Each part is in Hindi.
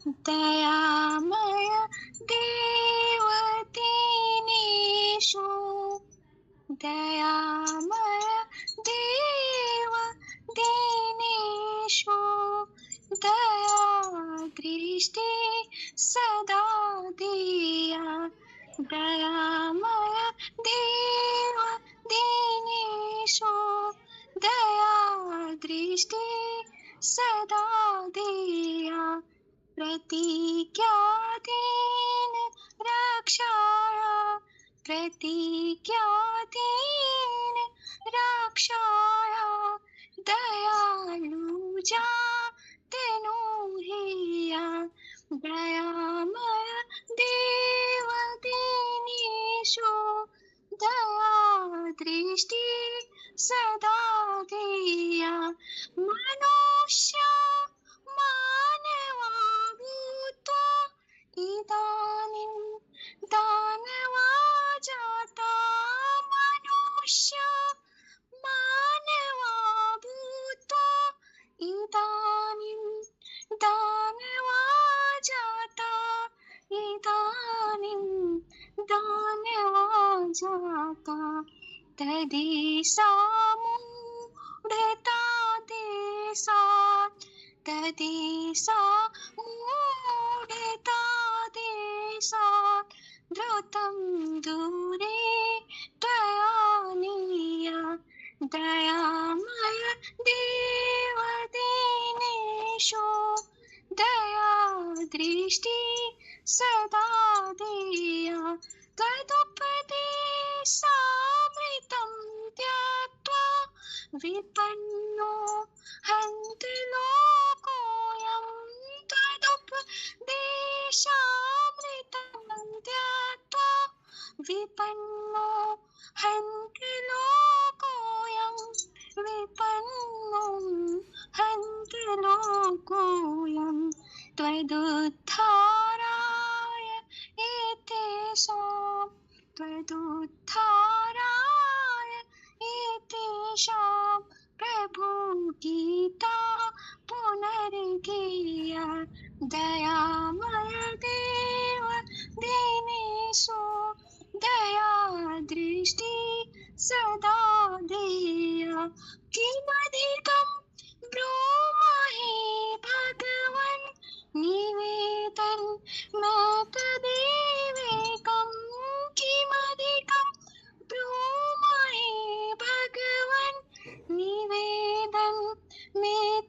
दयामय देव दीनेषु दयामय देव दीनेषु दया दृष्टि सदा दीया दयामय देव दीनेषु दया दृष्टि सदा दीया प्रतिज्ञादीन रक्षाया प्रतिज्ञादीन रक्षाया दयालु जातनुहिया दयामय देव दीनेषु दया दृष्टि सदा दीया मनुष्य मानवा भूत्वा इदानीं दानवा जाता मनुष्य मानवा भूत्वा इदानीं दानवा जाता इदानीं दानवा जाता तदेषा मूढता देशात् तदेषा मूढता देशात् धृतं दूरे त्वया नीया दयामय देव दीनेषु दया दृष्टि सदा देया तदुपदेशामृतं त्यक्त्वा विपन्नो हन्ति लोकोऽयं तदुपदेशामृतं त्यक्त्वा विपन्नो हन्ति लोकोऽयं विपन्नो हन्ति लोकोऽयं त्वदुद्धाराय एतेषां त्वदुद्धाराय एतेषां प्रभु गीता पुनर्गीया दयामय देव दीनेषु दया दृष्टि सदा देया किमधिकं ब्रूमहि भगवन् निवेदन् तदेवेकं किमधिकं ब्रूमहि भगवन् निवेदन्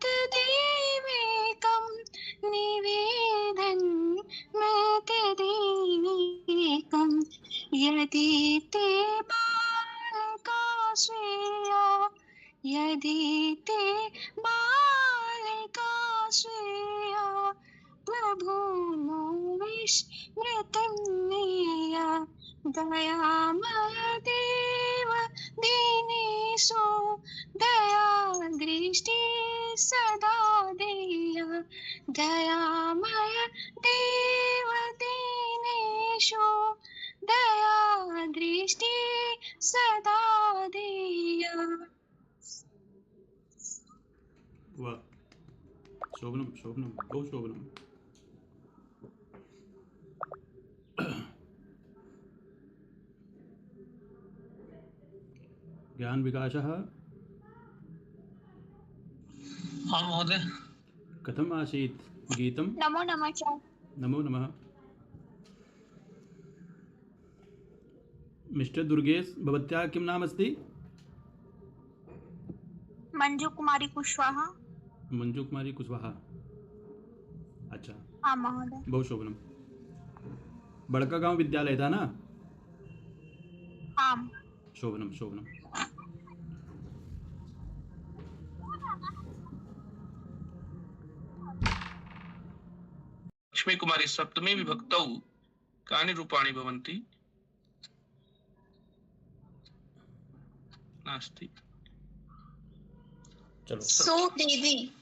तदेवेकं निवेदन् तदेवेकं यदि ते बालका श्रेया यदि ते बालका श्रेया प्रभुनो विस्मृतं नेया दयामय देव दीनेषु दया दृष्टि सदा देया दयामय देव दीनेषु दया दृष्टि सदा देया। वाह, शोभनम शोभनम बहु शोभनम। ज्ञान विकासः हाँ महोदय। कथम् आसीत् गीतं? नमो नमः च। नमो नमः। मिस्टर दुर्गेश, भवत्याः किं नाम अस्ति? मंजू कुमारी कुशवाहा। मंजू कुमारी कुशवाहा। अच्छा, हाँ महोदय। बहु शोभनम। बड़का गांव विद्यालय था ना? आम। शोभनम शोभनम। लक्ष्मी कुमारी सप्तमी विभक्तौ कानि रूपाणि भवन्ति? नास्ति। चलो। सुहृदि।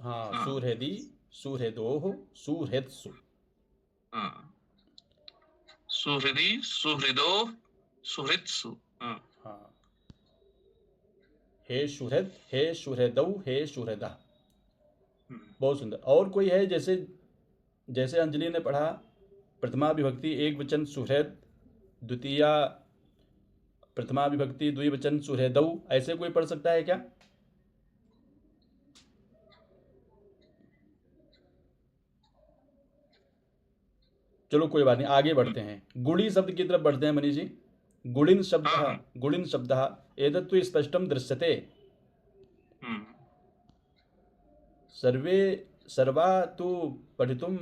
हाँ, सुहृदि, सुहृदोः, सुहृत्सु। हाँ, सुहृदि, सुहृदोः, सुहृत्सु। हाँ। हे सुहृद, हे सुहृदौ, हे सुहृदः। बहुत सुंदर। और कोई है जैसे जैसे अंजलि ने पढ़ा प्रथमा विभक्ति एक वचन सुहृद, द्वितीया प्रथमा विभक्ति द्विवचन सुहृदौ, ऐसे कोई पढ़ सकता है क्या? चलो कोई बात नहीं, आगे बढ़ते हैं। गुड़ी शब्द की तरफ बढ़ते हैं मनीष जी। गुणिन शब्द, हाँ। गुणिन शब्द एतत्तु स्पष्टम दृश्यते। हम्म, सर्वे सर्वा तु पठितुं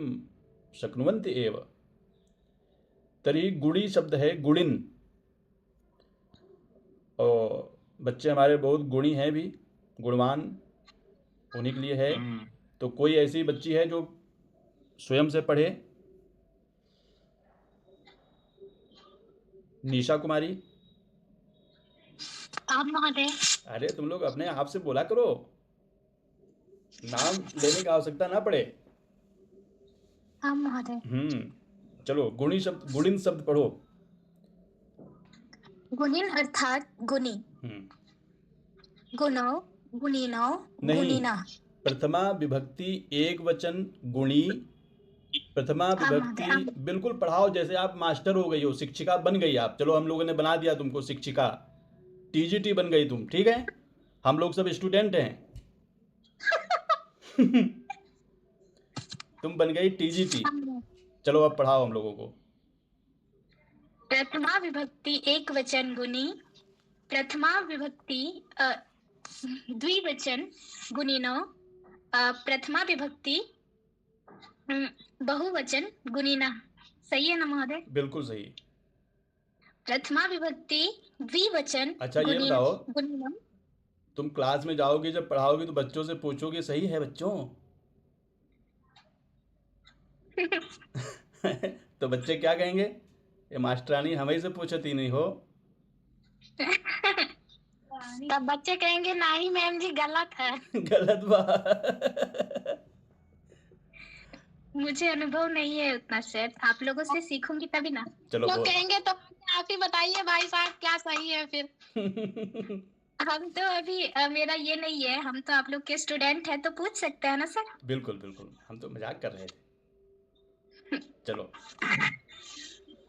शक्नुवन्ति एव। तर्हि गुड़ी शब्द है गुणिन, और बच्चे हमारे बहुत गुणी हैं भी, गुणवान उन्हीं के लिए है। हम्म। तो कोई ऐसी बच्ची है जो स्वयं से पढ़े? निशा कुमारी। आप महोदय। अरे तुम लोग अपने आप से बोला करो, नाम लेने की आवश्यकता ना पड़े। आप महोदय। चलो गुणी शब्द, गुणिन शब्द पढ़ो। गुणिन अर्थात गुणी। गुणौ, गुणिनौ, नहीं, गुणिना। प्रथमा विभक्ति एक वचन गुणी, प्रथमा विभक्ति। बिल्कुल पढ़ाओ, जैसे आप मास्टर हो गई हो, शिक्षिका बन गई आप। चलो हम लोगों ने बना दिया तुमको शिक्षिका, टीजीटी बन गई तुम, ठीक है? हम लोग सब स्टूडेंट हैं। तुम बन गई टीजीटी। चलो अब पढ़ाओ हम लोगों को। प्रथमा विभक्ति एक वचन गुणी, प्रथमा विभक्ति द्विवचन गुणिनौ, प्रथमा विभक्ति बहुवचन गुणिना। सही है ना महोदय? बिल्कुल सही। प्रथमा विभक्ति द्विवचन। अच्छा ये बताओ, गुणिनम। तुम क्लास में जाओगी, जब पढ़ाओगी तो बच्चों से पूछोगे सही है बच्चों? तो बच्चे क्या कहेंगे? ये मास्टरानी हमें से पूछती नहीं हो। तब बच्चे कहेंगे नहीं मैम जी गलत है। गलत बात। मुझे अनुभव नहीं है उतना सर, आप लोगों से सीखूंगी तभी ना। चलो लोग कहेंगे तो आप ही बताइए भाई साहब क्या सही है फिर। हम तो अभी मेरा ये नहीं है, हम तो आप लोग के स्टूडेंट हैं तो पूछ सकते हैं ना सर। बिल्कुल बिल्कुल, हम तो मजाक कर रहे थे। चलो।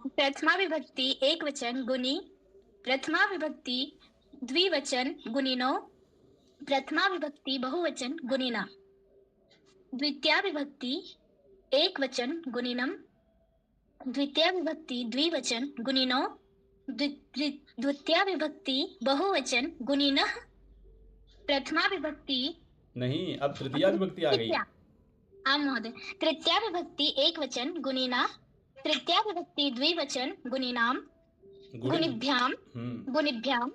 प्रथमा विभक्ति एक वचन गुणी, प्रथमा विभक्ति द्विवचन गुणिनौ, प्रथमा विभक्ति बहुवचन गुणिना, द्वितीया विभक्ति एक वचन गुणिनम, द्वितीया विभक्ति द्विवचन गुणिनौ, द्वितीया विभक्ति बहुवचन गुणिनः, प्रथमा विभक्ति। नहीं, अब तृतीया विभक्ति आ गई। हाँ महोदय। तृतीया विभक्ति एक वचन गुणिना, तृतीया विभक्ति द्विवचन गुणिनाम, गुणिभ्याम, गुणिभ्याम,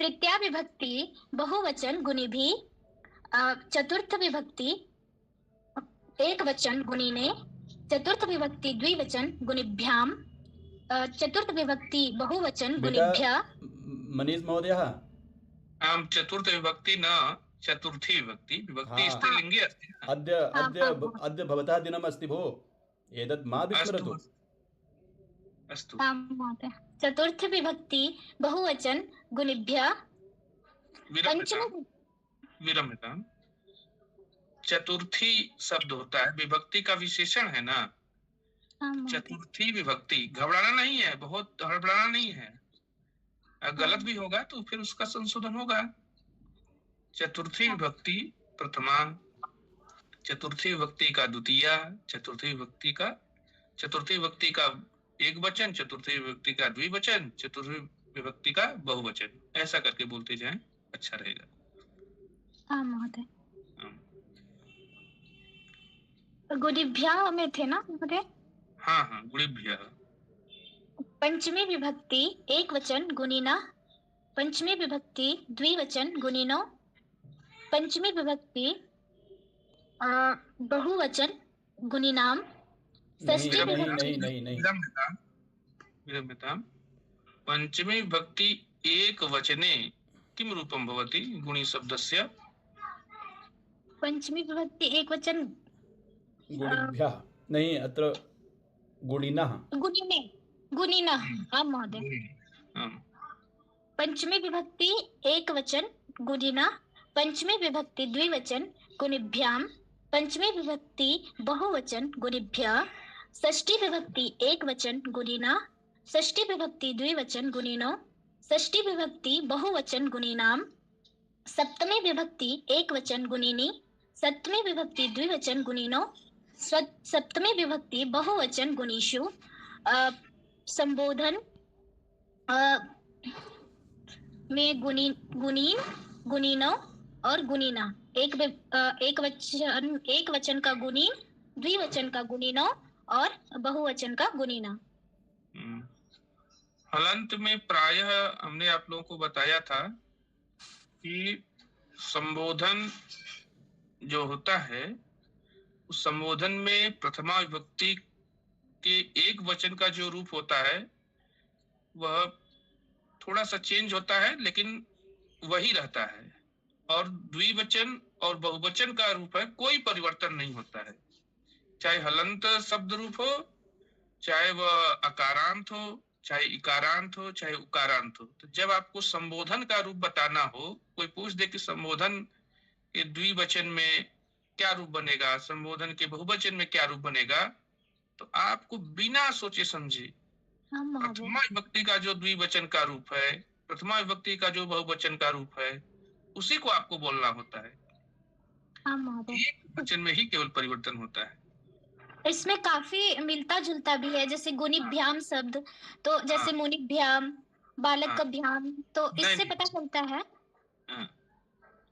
तृतीया विभक्ति बहुवचन गुणिभिः, चतुर्थ विभक्ति एक वचन गुणिने, चतुर्थ विभक्ति द्विवचन गुणिभ्याम, चतुर्थ विभक्ति बहुवचन गुणिभ्यः। मनीष महोदय, आम चतुर्थ विभक्ति न चतुर्थी विभक्ति, विभक्ति स्त्रीलिंगी अस्ति। अद्य अद्य अद्य भवतः दिनम् अस्ति भो, एतत् मा विस्मरतु। अस्तु। चतुर्थ विभक्ति बहुवचन गुणिभ्यः। विरम्यताम्। चतुर्थी शब्द होता है, विभक्ति का विशेषण है ना। चतुर्थी विभक्ति, घबराना नहीं है, बहुत हड़बड़ाना नहीं है। गलत भी होगा तो फिर उसका संशोधन होगा। चतुर्थी विभक्ति प्रथमा, चतुर्थी विभक्ति का द्वितीया, चतुर्थी विभक्ति का एक वचन, चतुर्थी विभक्ति का द्विवचन, चतुर्थी विभक्ति का बहुवचन, ऐसा करके बोलते जाएं, अच्छा रहेगा। हाँ महोदय। गुणिभ्यः में थे ना महोदय? हाँ, गुणिभ्यः। पंचमी विभक्ति एक वचन गुणिना, पंचमी विभक्ति द्विवचन गुणिनौ, पंचमी विभक्ति बहुवचन गुणिनाम, षष्ठी नहीं। विरम्यताम्। पंचमी विभक्ति एक वचने किम रूपं भवति गुणी शब्दस्य? पंचमी विभक्ति एक वचन गुणिभ्यः नहीं, अत्र गुणिनः। गुणिनः। हाँ महोदय। पंचमी विभक्ति एक वचन गुणिना, पंचमी विभक्ति द्विवचन गुणिभ्याम, पंचमी विभक्ति बहुवचन गुणिभ्यः, षष्ठी विभक्ति एक वचन गुणिना, षष्ठी विभक्ति द्विवचन गुणिनो, षष्ठी विभक्ति बहुवचन गुणिनाम, सप्तमी विभक्ति एक वचन गुणिनी, सप्तमी विभक्ति द्विवचन गुणिनो, सप्तमी विभक्ति बहुवचन गुणीषु, संबोधन में गुणीन, गुणिनो और गुणिना। एक वचन का गुणीन, द्विवचन का गुणिनो और बहुवचन का गुणिना। हलंत में प्रायः हमने आप लोगों को बताया था कि संबोधन जो होता है उस संबोधन में प्रथमा विभक्ति के एक वचन का जो रूप होता है वह थोड़ा सा चेंज होता है, लेकिन वही रहता है, और द्विवचन और बहुवचन का रूप है कोई परिवर्तन नहीं होता है। चाहे हलंत शब्द रूप हो, चाहे वह अकारांत हो, चाहे इकारांत हो, चाहे उकारांत हो। तो जब आपको संबोधन का रूप बताना हो, कोई पूछ दे कि संबोधन के द्विवचन में क्या रूप बनेगा, संबोधन के बहुवचन में क्या रूप बनेगा, तो आपको बिना सोचे समझे प्रथमा विभक्ति का जो द्विवचन का रूप है, प्रथमा विभक्ति का जो बहुवचन का रूप है, उसी को आपको बोलना होता है। एक वचन में ही केवल परिवर्तन होता है। इसमें काफी मिलता जुलता भी है, जैसे गुणिभ्याम शब्द, तो जैसे मुनिभ्याम, बालक का भ्याम, तो इससे पता चलता है।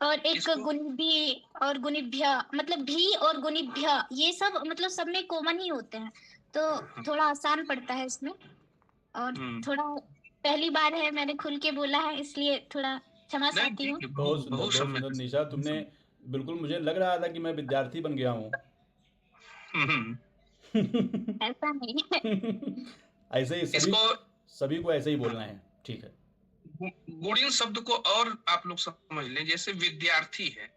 और एक गुणिभी और गुणिभ्या, मतलब भी और गुणिभ्या, ये सब मतलब सब में कॉमन ही होते हैं, तो थोड़ा आसान पड़ता है इसमें। और थोड़ा पहली बार है, मैंने खुल के बोला है, इसलिए थोड़ा क्षमा चाहती हूँ। बहुत सुंदर निशा, तुमने बिल्कुल, मुझे लग रहा था कि मैं विद्यार्थी बन गया हूँ। ऐसा नहीं है। ऐसे ही सभी को ऐसे ही बोलना है, ठीक है। गुणिन शब्द को और आप लोग समझ लें, जैसे विद्यार्थी है,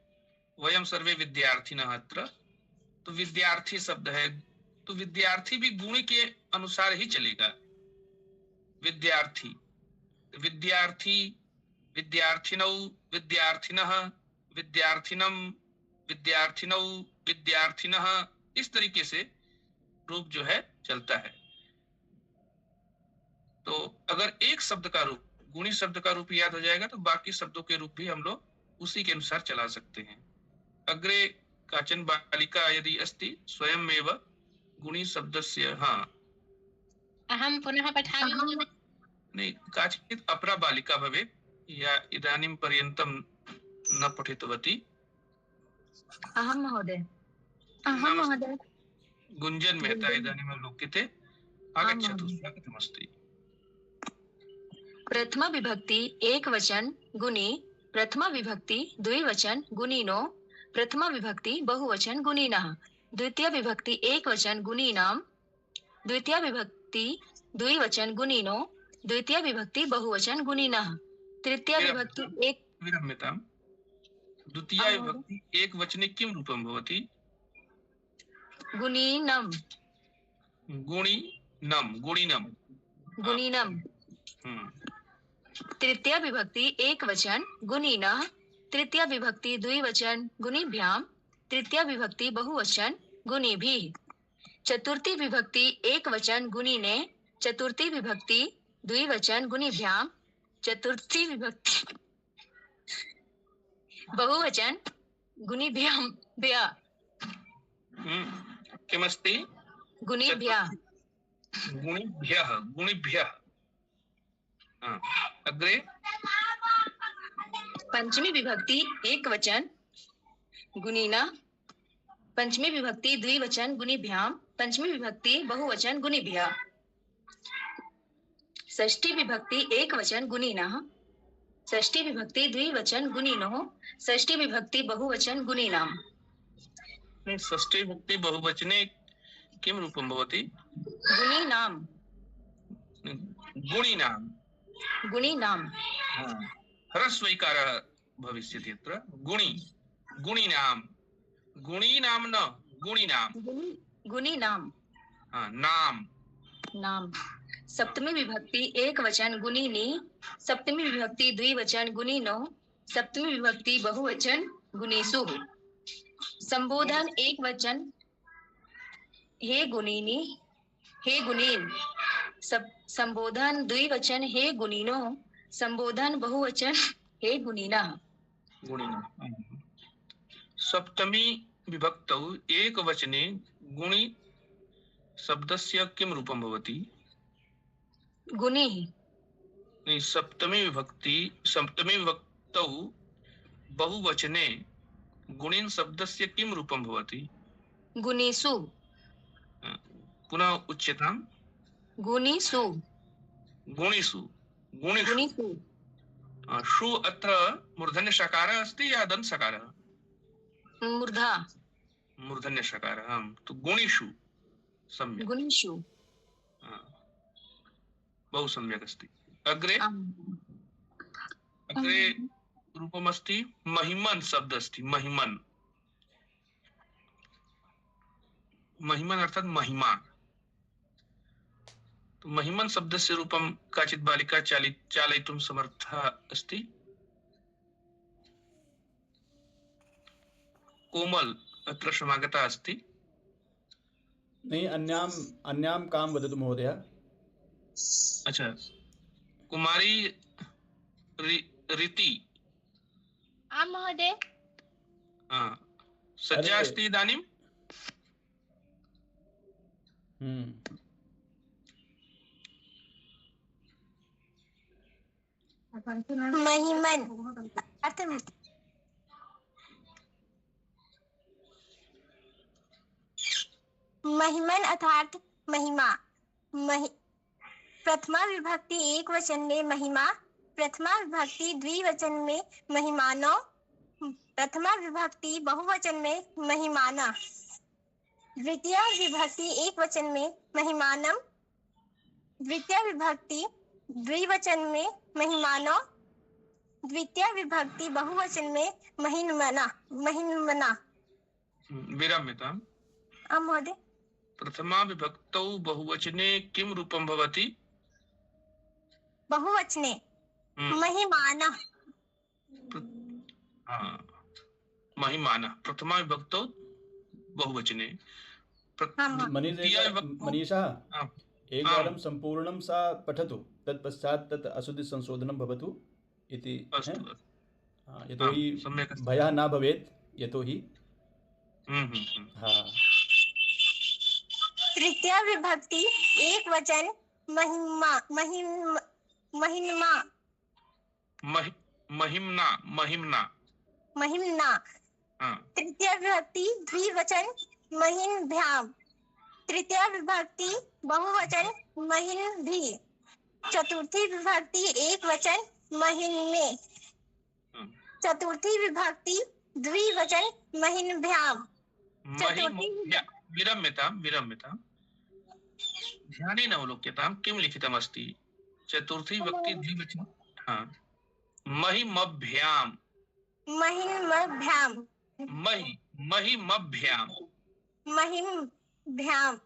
वयम सर्वे विद्यार्थिनः अत्र, तो विद्यार्थी शब्द है, तो विद्यार्थी भी गुण के अनुसार ही चलेगा। विद्यार्थी, विद्यार्थी, विद्यार्थिनौ, विद्यार्थिनः, विद्यार्थिनम, विद्यार्थिनौ, विद्यार्थिनः, इस तरीके से रूप जो है चलता है। तो अगर एक शब्द का रूप, गुणी शब्द का रूप याद हो जाएगा, तो बाकी शब्दों के रूप भी हम लोग उसी के अनुसार चला सकते हैं। अग्रे काचन बालिका यदि अस्ति स्वयमेव गुणी शब्दस्य, हाँ अहम पुनः पठामि, नहीं, काचित् अपरा बालिका भवेत्, या इदानीं पर्यन्तं न पठितवती। अहम महोदय, अहम महोदय, गुंजन मेहता इदानीम् अवलोक्यते, आगच्छतु, स्वागतमस्ति। प्रथमा विभक्ति एक वचन गुणी, प्रथमा विभक्ति द्विवचन गुणिनो, प्रथमा विभक्ति बहुवचन गुणिनः, द्वितीय विभक्ति एक वचन गुणिनाम, द्वितीय विभक्ति द्विवचन गुणिनो, द्वितीय विभक्ति बहुवचन गुणिनः, तृतीय विभक्ति एक विरम्यताम्, द्वितीया विभक्ति एक वचने किं रूपं भवति? गुणिनम्, गुणिनम्, गुणिनम्, गुणिनम्। तृतीय विभक्ति एक वचन गुणिनः, तृतीय विभक्ति द्विवचन गुणिभ्याम, तृतीय विभक्ति बहुवचन गुणिभिः, चतुर्थी विभक्ति एक वचन गुणिने, चतुर्थी विभक्ति द्विवचन गुणिभ्याम, चतुर्थी विभक्ति बहुवचन गुणिभ्याम भ्या, किमस्ति? गुणिभ्यः, गुणिभ्यः, गुणिभ्यः। अग्रे पंचमी विभक्ति एक वचन गुणिना, पंचमी विभक्ति द्विवचन गुणिभ्याम, पंचमी विभक्ति बहुवचन गुणिभ्यः, षष्ठी विभक्ति एक वचन गुणिनः, षष्ठी विभक्ति द्विवचन गुणिनोः, षष्ठी विभक्ति बहुवचन गुणिनाम। षष्ठी विभक्ति बहुवचने किं रूपं भवति? गुणिनाम, गुणिनाम, गुणिनाम। ह्रस्वैकारः भविष्यति अत्र, गुणि, गुणिनाम, गुणिनाम न गुणिनाम, गुणिनाम, नाम, नाम। सप्तमी विभक्ति एक वचन गुणिनी, सप्तमी विभक्ति द्विवचन गुणिनो, सप्तमी विभक्ति बहुवचन गुणीषु, संबोधन एक वचन हे गुणिनी हे गुणीन। संबोधन द्विवचन हे गुणिनो। संबोधन बहुवचन हे गुणिना। सप्तमी विभक्तौ एकवचने गुणि शब्दस्य किं रूपं भवति? गुणि। नहीं, सप्तमी विभक्तौ बहुवचने गुणिन् शब्दस्य किं रूपं भवति? गुणिषु। पुनः उच्यताम्। गुणिषु। गुणिषु। गुणिषु। शु अत्र मूर्धन्यषकारः अस्ति या दन्तसकारः? मूर्धा। मूर्धन्यषकारः। तो गुणिषु। सम्यक्। गुणिषु। बहु सम्यक् अस्ति। अग्रे रूपमस्ति महिमन् शब्द अस्ति। महिमन्। महिमन् अर्थात् महिमा। तो महिमन् शब्दस्य रूपं काचित् बालिका चालयितुं समर्था अस्ति? कोमल अत्र समागता अस्ति। नहीं, अन्यां कां वदतु महोदय। अच्छा, कुमारी रीति। आं महोदय। सज्जा अस्ति इदानीं? महिमन महिमन अर्थात महिमा। प्रथमा विभक्ति एक वचन में महिमा, प्रथमा विभक्ति द्विवचन में महिमानो, प्रथमा विभक्ति बहुवचन में महिमाना, द्वितीय विभक्ति एक वचन में महिमानम, द्वितीय विभक्ति द्विवचन में महिमानो, द्वितीय विभक्ति बहुवचन में महिन्मना। विरम्यताम्। महोदय। प्रथमा विभक्तौ बहुवचने किं रूपं भवति? बहुवचने महिमाना। महिमाना प्रथमा विभक्तौ बहुवचने। मनीषा, एकवारं सम्पूर्णं सा पठतु, तत्पश्चात् तत् अशुद्धि संशोधनं भवतु इति। यतोहि भयः न भवेत्, यतोहि तृतीय विभक्ति एक वचन महिमा महिम्ना। तृतीय विभक्ति द्विवचन महिन्भ्याम। तृतीय विभक्ति बहुवचन महिन्भि। चतुर्थी विभक्ति एक वचन महिन्मे। चतुर्थी विभक्ति द्विवचन महिन्भ्याम। विरम्यताम्। ध्यानेन अवलोक्यताम् किं लिखितमस्ति। चतुर्थी विभक्ति द्विवचन। महिमभ्याम्। महिमभ्याम। महिमभ्याम्। महिमभ्याम।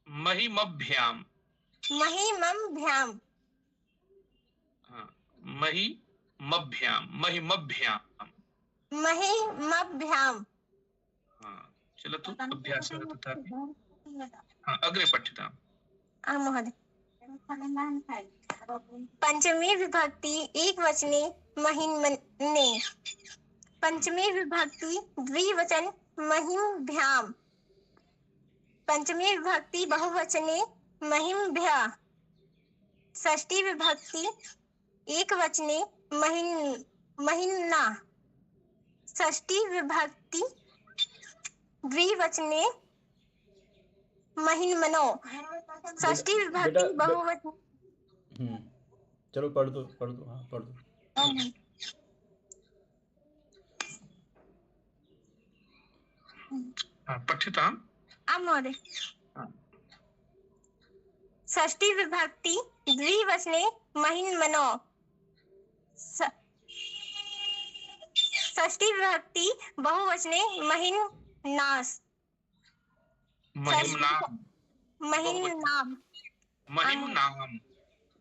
महिमभ्याम्। महिमभ्याम। महिमभ्याम। चलतु अभ्यासः तथापि। अग्रे पठ्यताम्। महोदय। पंचमी विभक्ति एक वचने महिन्मने। पंचमी विभक्ति द्विवचन महिम्भ्याम। पंचमी विभक्ति बहुवचने महिम्भ्या। षष्ठी विभक्ति एक वचने महिन्ना। षष्ठी विभक्ति द्विवचने महिन्मनो। षष्ठी विभक्ति बहुवचन। चलो पढ़ दो। पठ्यताम्। महोदय। षष्ठी विभक्ति द्विवचने महिन्मनो। षष्ठी विभक्ति बहुवचने महिन्नास।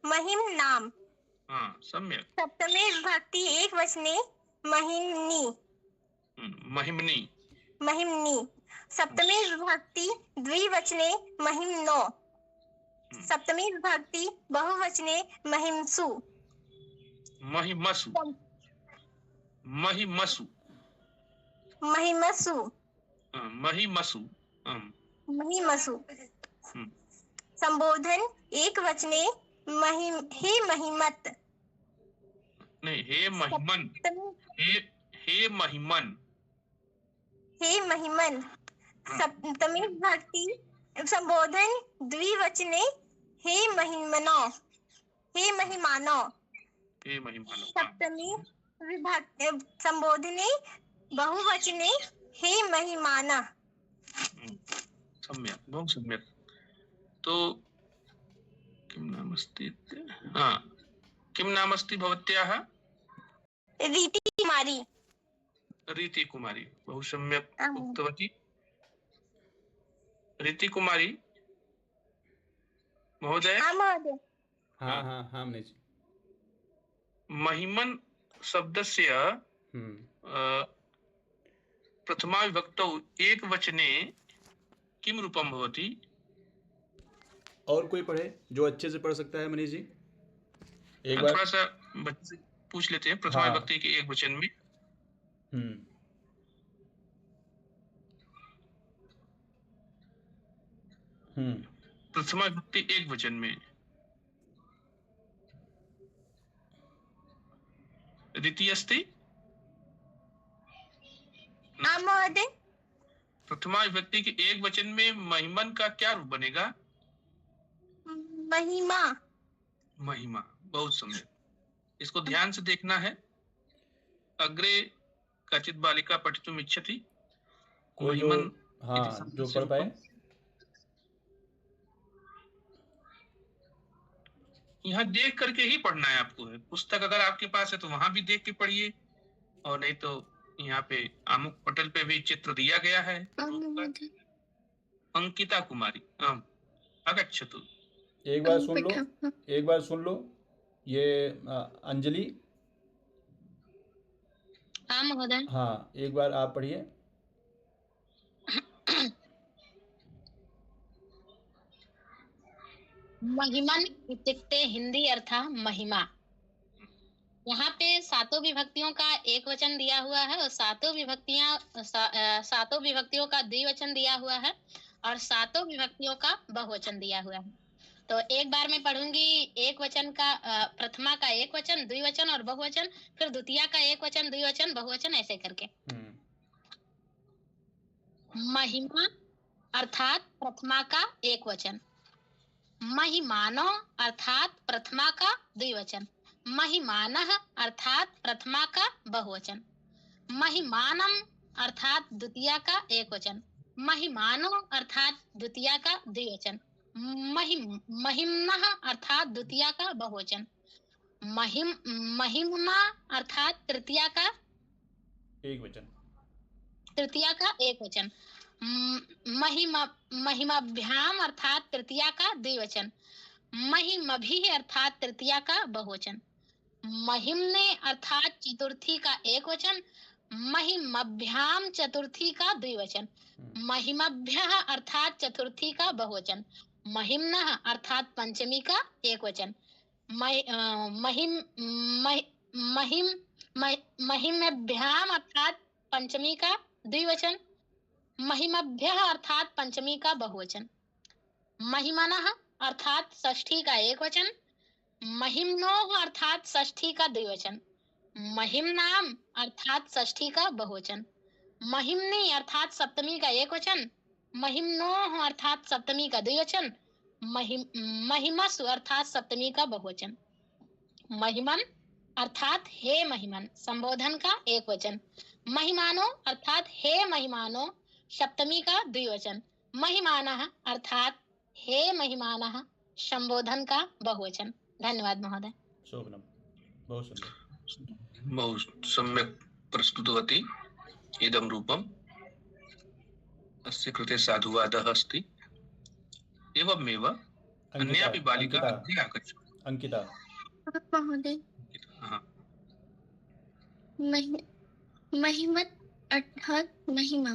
महिम्नाम। सम्यक्। सप्तमी विभक्ति एक वचने महिम्नी। महिम्नि। सप्तमी विभक्ति द्विवचने महिम्नो। सप्तमी विभक्ति बहुवचने महिम्सु। महिमसु। महिमसु। महिमसु। महिमसु। महिमसु। संबोधन एक वचने हे महिमत। नहीं, हे महिमन। हे महिमन। हे महिमन। सप्तमी विभक्ति संबोधन द्विवचने हे महिमनो। हे महिमानो। हे महिमानो। सप्तमी विभक्ति संबोधने बहुवचने हे महिमाना। सम्यक, बहु सम्यक। तो किं नामस्ति? हाँ, किं नामस्ति भवत्याः? रीति कुमारी। रीति कुमारी, बहु सम्यक उक्तवती। रीति कुमारी महोदय। हाँ महोदय। हाँ मनीष। महिमन शब्दस्य प्रथमा विभक्तौ एक वचने किम रूपम भवति? और कोई पढ़े जो अच्छे से पढ़ सकता है मनीष जी? एक बार थोड़ा सा बच्चे से पूछ लेते हैं। प्रथमा विभक्ति के एक वचन में प्रथमा विभक्ति एक वचन में रीति अस्ति? महोदय। प्रथमा विभक्ति के एक वचन में महिमन का क्या रूप बनेगा? महिमा। महिमा, बहुत सम्यक। इसको ध्यान से देखना है। अग्रे काचित् बालिका पठितुम् इच्छति। महिमन जो पढ़ पाए। यहाँ देख करके ही पढ़ना है आपको। है पुस्तक अगर आपके पास है तो वहां भी देख के पढ़िए, और नहीं तो यहाँ पे आमुख पटल पे भी चित्र दिया गया है। अंकिता कुमारी आगच्छतु। एक बार सुन लो। ये अंजलि। हाँ महोदय। हाँ, एक बार आप पढ़िए। महिमन इत्युक्ते हिंदी अर्थ महिमा। यहाँ पे सातों विभक्तियों का एक वचन दिया हुआ है और सातों विभक्तियों का द्विवचन दिया हुआ है और सातों विभक्तियों का बहुवचन दिया हुआ है। तो एक बार मैं पढ़ूंगी एक वचन का, प्रथमा का एक वचन, द्विवचन और बहुवचन, फिर द्वितीय का एक वचन, द्विवचन, बहुवचन, ऐसे करके। महिमा अर्थात प्रथमा का एक वचन। महिमानो अर्थात प्रथमा का द्विवचन। महिमानः अर्थात प्रथमा का बहुवचन। महिमानम अर्थात द्वितीय का एक वचन। महिमानो अर्थात द्वितीय का द्विवचन। महिम्नः अर्थात द्वितीय का बहुवचन। महिम्ना अर्थात तृतीय का एक वचन। महिमाभ्याम अर्थात तृतीय का द्विवचन। महिमभिः अर्थात तृतीय का बहुवचन। महिम्ने अर्थात चतुर्थी का एक वचन। महिमभ्याम चतुर्थी का द्विवचन। महिमभ्यः अर्थात चतुर्थी का बहुवचन। महिम्नः अर्थात पंचमी का एक वचन। महिमभ्याम अर्थात पंचमी का द्विवचन। महिमभ्यः अर्थात पंचमी का बहुवचन। महिमनः अर्थात षष्ठी का एक वचन। महिम्नोः अर्थात षष्ठी का द्विवचन। महिम्नाम अर्थात षष्ठी का बहुवचन। महिम्नि अर्थात सप्तमी का एक वचन। महिम्नोः अर्थात सप्तमी का द्विवचन। महिमसु अर्थात सप्तमी का बहुवचन। महिमन अर्थात हे महिमन, संबोधन का एक वचन। महिमानो अर्थात हे महिमानो, सप्तमी का द्विवचन। महिमानः अर्थात हे महिमानः, संबोधन का बहुवचन। धन्यवाद महोदय। शोभनम, बहुत सम्यक् प्रस्तुतवती। इदं रूपम् अस्य कृते साधुवादः अस्ति। एवमेव अन्यापि बालिका अग्रे आगच्छतु। अंकिता महोदय। महिमत अर्थात महिमा।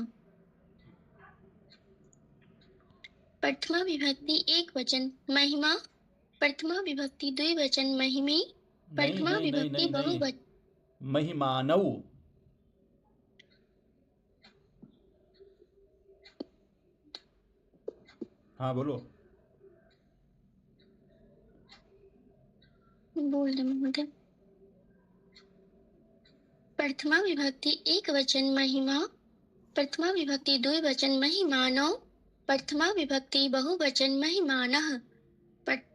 प्रथमा विभक्ति एक वचन महिमा, प्रथमा विभक्ति द्विवचन महिमी, प्रथमा विभक्ति बहुवचन महिमानौ। हाँ बोलो। बोल दे महोदय। प्रथमा विभक्ति एक वचन महिमा, प्रथमा विभक्ति द्विवचन महिमानौ, प्रथमा विभक्ति बहुवचन महिमानः,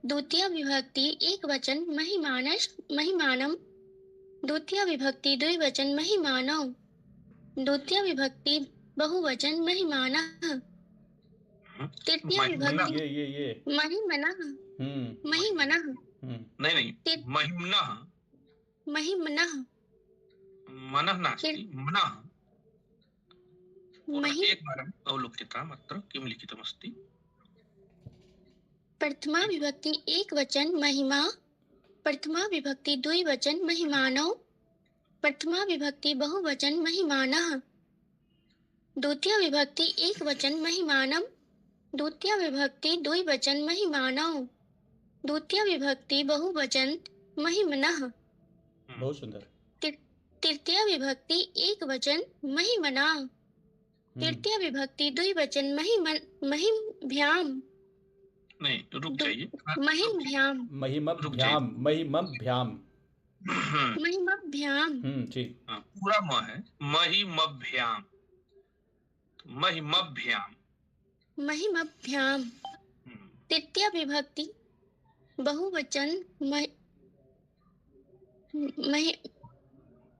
द्वितीय विभक्ति एक वचन महिमानश् महिमानम्, द्वितीय विभक्ति द्विवचन महिमानौ, द्वितीय विभक्ति बहुवचन महिमानः, तृतीय विभक्ति ये महिमनः, महिमनः नहीं महिम्नः, महिमनः, मनः नास्ति मनः। एकवारम् अवलोक्यताम् अत्र किं लिखितमस्ति। प्रथमा विभक्ति एक वचन महिमा, प्रथमा विभक्ति द्विवचन महिमानौ, प्रथमा विभक्ति बहुवचन महिमानः, द्वितीय विभक्ति एक वचन महिमानम्, द्वितीय विभक्ति द्विवचन महिमानौ, द्वितीय विभक्ति बहुवचन महिमनः। बहुत सुंदर। तृतीय विभक्ति एक वचन महिमना, तृतीय विभक्ति द्विवचन महिमभ्याम। नहीं रुक जाइए। महिमभ्याम, महिमभ्याम, महिमभ्याम, महिमभ्याम। ठीक। पूरा म है महिमभ्याम, महिमभ्याम, महिमभ्याम। तृतीय विभक्ति बहुवचन महिमभिः,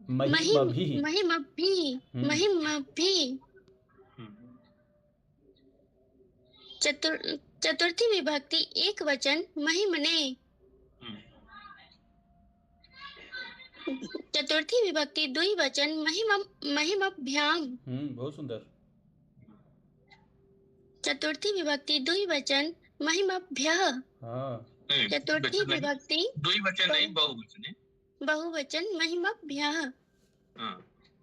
महिमभिः, महिमभिः। चतुर्थी विभक्ति एक वचन महिमने, चतुर्थी विभक्ति द्विवचन महिमभ्याम। बहुत सुंदर। चतुर्थी विभक्ति द्विवचन महिमभ्यः। चतुर्थी विभक्ति द्विवचन नहीं बहुवचन है, बहुवचन महिमभ्यः।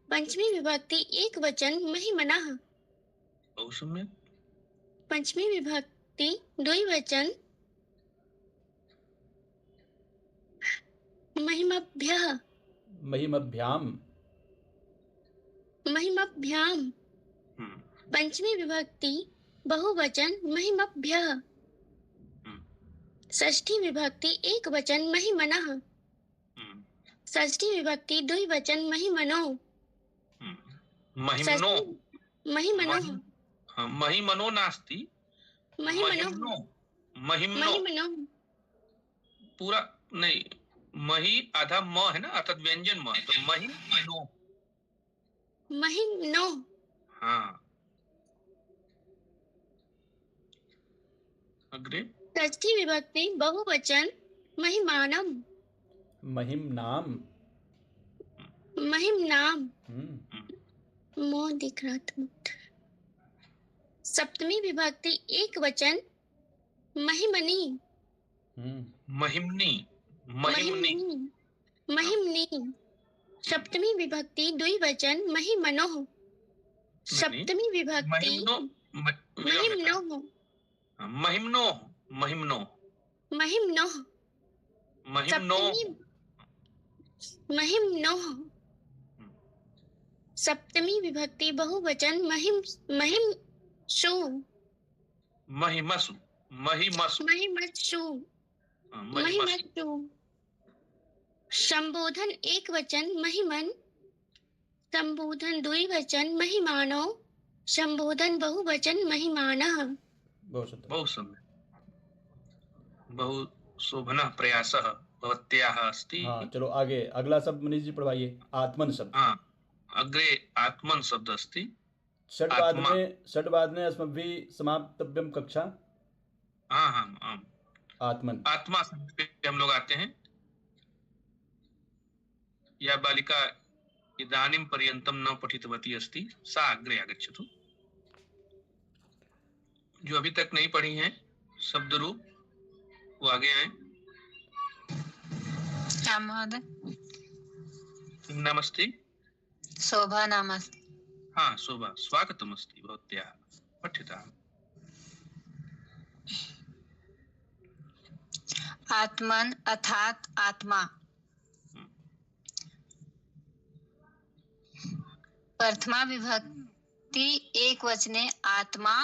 पंचमी विभक्ति एक वचन महिमनः। बहुत सुंदर। पंचमी विभक्ति द्विवचन महिमभ्यः, महिमभ्याम, महिमभ्याम। पंचमी विभक्ति बहुवचन महिमभ्यः। षष्ठी विभक्ति एक वचन महिमनः, षष्ठी विभक्ति द्विवचन महिमनौ, महिमनो, महिमनः, महिमनो नास्ति, महिमनो, महिमनो पूरा नहीं, मही आधा म है ना, अर्थात व्यंजन म है, तो महिमनो, महिमनो। हाँ अग्रे। षष्ठी विभक्ति बहुवचन महिमानम, महिमनाम, महिमनाम। मोह दिख रहा था। सप्तमी विभक्ति एक वचन महिमनी, महिमनी, महिमनी, महिमनी। सप्तमी विभक्ति द्विवचन महिमनोः। सप्तमी विभक्ति महिमनोः, महिमनो, महिमनो, महिमनोः, महिमनो, महिमनोः। सप्तमी विभक्ति बहुवचन महिमसु, महिमसु, महिमसु, महिमसु, महिमसु। संबोधन एक वचन महिमन, संबोधन द्विवचन महिमानो, संबोधन बहुवचन महिमानः। बहुत सुंदर। बहु शोभनः प्रयासः भवत्याः अस्ति। हाँ चलो आगे अगला शब्द मनीष जी पढ़वाइए। आत्मन शब्द। हाँ अग्रे आत्मन शब्द अस्ति। षड्वादने अस्मभिः समाप्तव्यं कक्षा। हाँ हाँ हाँ आत्मन, आत्मा शब्द पे हम लोग आते हैं। या बालिका इदानीं पर्यन्तं न पठितवती अस्ति, सा अग्रे आगच्छतु। जो अभी तक नहीं पढ़ी हैं शब्द रूप वो आगे आए। क्या महोदय? नमस्ते। शोभा नमस्ते। हाँ शोभा स्वागतमस्ति भवत्याः पठ्यताम्। आत्मन अर्थात आत्मा। प्रथमा विभक्ति एक वचने आत्मा,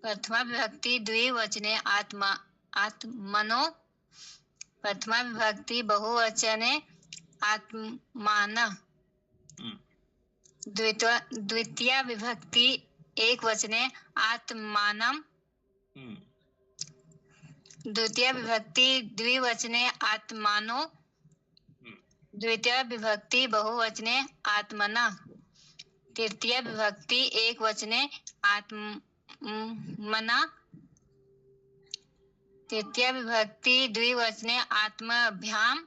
प्रथमा विभक्ति द्विवचने आत्मा आत्मनो, प्रथमा विभक्ति बहुवचने आत्मान, द्वितीया विभक्ति एक वचने आत्मानम, द्वितीय विभक्ति द्विवचने आत्मानो, द्वितीय विभक्ति बहुवचने आत्मना, तृतीय विभक्ति एक वचने आत्मना, तृतीय विभक्ति द्विवचने आत्मभ्याम,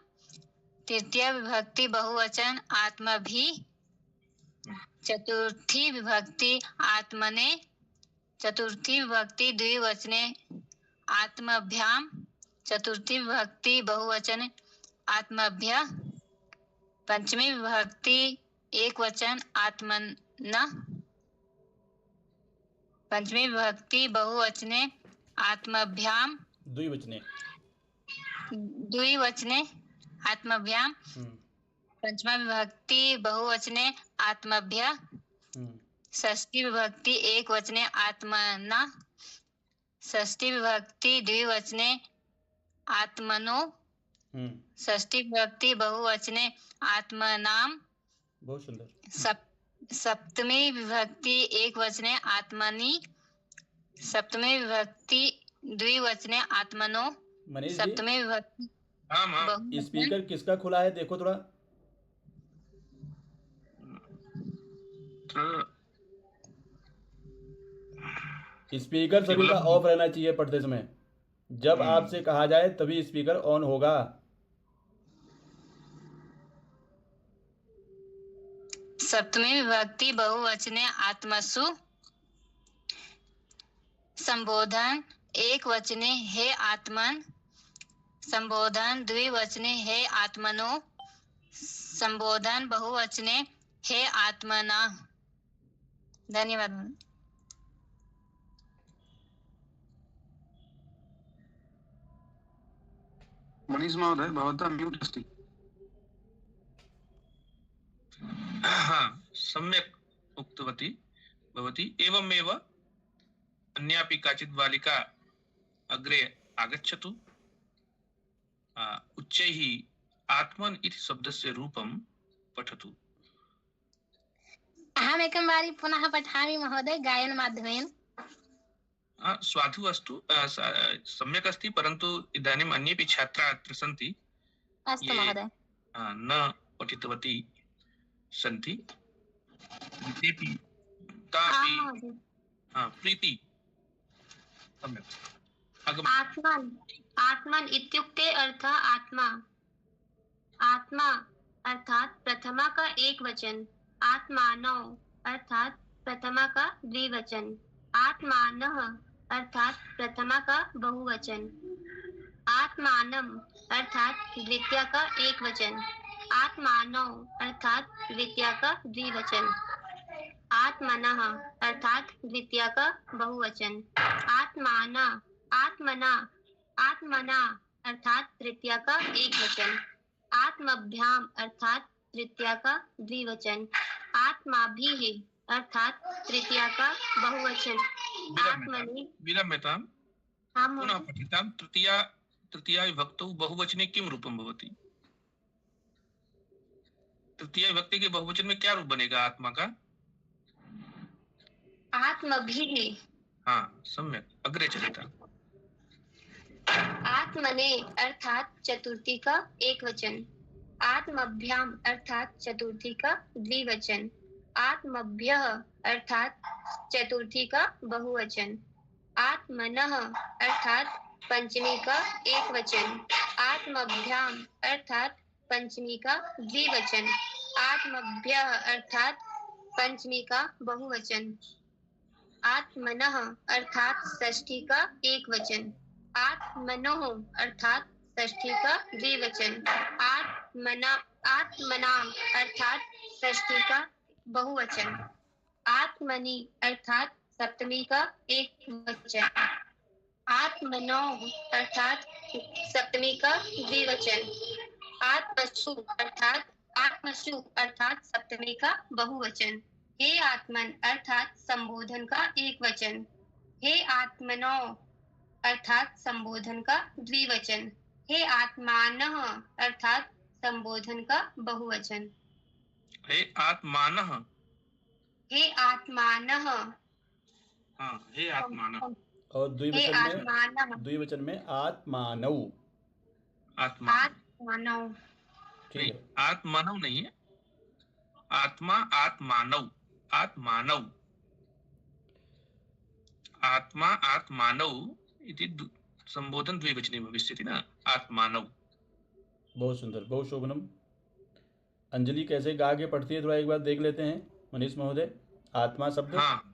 तृतीय विभक्ति बहुवचन आत्मभि, चतुर्थी विभक्ति आत्मने, चतुर्थी विभक्ति द्विवचने आत्मभ्याम, चतुर्थी विभक्ति बहुवचन आत्मभ्य, पंचमी विभक्ति एक वचन आत्मना, पंचमी विभक्ति बहुवचने आत्मभ्याम, द्विवचने आत्मभ्याम, पंचमा विभक्ति बहुवचने आत्मभ्य, षष्ठी विभक्ति एक वचने आत्मना, षष्ठी विभक्ति द्विवचने आत्मनो, षष्ठी विभक्ति बहुवचने आत्मनाम, बहुत सुंदर। सप्तमी विभक्ति एक वचने आत्मनि, सप्तमी विभक्ति द्विवचने आत्मनो, सप्तमी विभक्ति स्पीकर किसका खुला है देखो थोड़ा। स्पीकर सभी का ऑफ रहना चाहिए पढ़ते समय। जब आपसे कहा जाए तभी स्पीकर ऑन होगा। सप्तमी विभक्ति बहुवचने आत्मसु, संबोधन एक वचने हे आत्मन, संबोधन द्विवचने हे आत्मनो, संबोधन बहुवचने हे आत्मना। धन्यवाद। मनीष महोदय भवतः म्यूट अस्ति। सम्यक् उक्तवती भवती। एवमेव अन्यापि काचित् बालिका अग्रे आगच्छतु। उच्चैः आत्मन इति शब्दस्य रूपं पठतु। अहमेकं वारि पुनः पठामि महोदय गायनमाध्यमेन। साधु अस्तु, सम्यक् अस्ति, परन्तु इदानीम् अन्येपि छात्राः अत्र सन्ति अस्तु महोदय। न पठितवती सन्ति। तेपि तापि प्रीति सम्यक्। आत्मन, आत्मन इत्युक्ते अर्थ आत्मा, आत्मा अर्थात प्रथमा का एक वचन, आत्मानव अर्थात प्रथमा का द्विवचन, आत्मानः अर्थात प्रथमा का बहुवचन, आत्मानम अर्थात द्वितीय का एक वचन, आत्मानव अर्थात द्वितीय का द्विवचन, आत्मनः अर्थात द्वितीय का बहुवचन, आत्माना, आत्मना, आत्मना अर्थात तृतीय का एक वचन, आत्मभ्याम अर्थात तृतीय का द्विवचन, आत्माभिः अर्थात तृतीय का बहुवचन, आत्मनि। विरम्यतां पुनः पठितां। तृतीया विभक्तौ बहुवचने किं रूपं भवति? तृतीया विभक्ति के बहुवचन में क्या रूप बनेगा आत्मा का? आत्मभिः। हाँ, सम्यक। अग्रे चलिता। आत्मने अर्थात चतुर्थी का एक वचन, आत्मभ्याम अर्थात चतुर्थी का द्विवचन, आत्मभ्यः अर्थात चतुर्थी का बहुवचन, आत्मनः अर्थात पंचमी का एक वचन, आत्मभ्याम अर्थात पंचमी का द्विवचन, आत्मभ्यः अर्थात पंचमी का बहुवचन, आत्मनः अर्थात षष्ठी का एक वचन, आत्मनोः अर्थात षष्ठी का द्विवचन, आत्मनाम अर्थात षष्ठी का बहुवचन, आत्मनि अर्थात सप्तमी का एक वचन, आत्मनो अर्थात सप्तमी का द्विवचन। आत्मसु अर्थात सप्तमी का बहुवचन। हे आत्मन अर्थात संबोधन का एक वचन। हे आत्मनो अर्थात संबोधन का द्विवचन। हे आत्मानः अर्थात संबोधन का बहुवचन। हे आत्मानः, हे आत्मानः, हाँ हे आत्मानः। और हे द्विवचन में आत्मानौ। आत्मानौ, ठीक है, आत्मानव नहीं है, आत्मा आत्मानव, आत्मानव, आत्मा आत्मानव इति संबोधन द्विवचने भविष्यति ना, आत्मानव। बहुत सुंदर, बहुत शोभनम। अंजलि कैसे गा के पढ़ती है थोड़ा एक बार देख लेते हैं मनीष महोदय। आत्मा शब्द, हाँ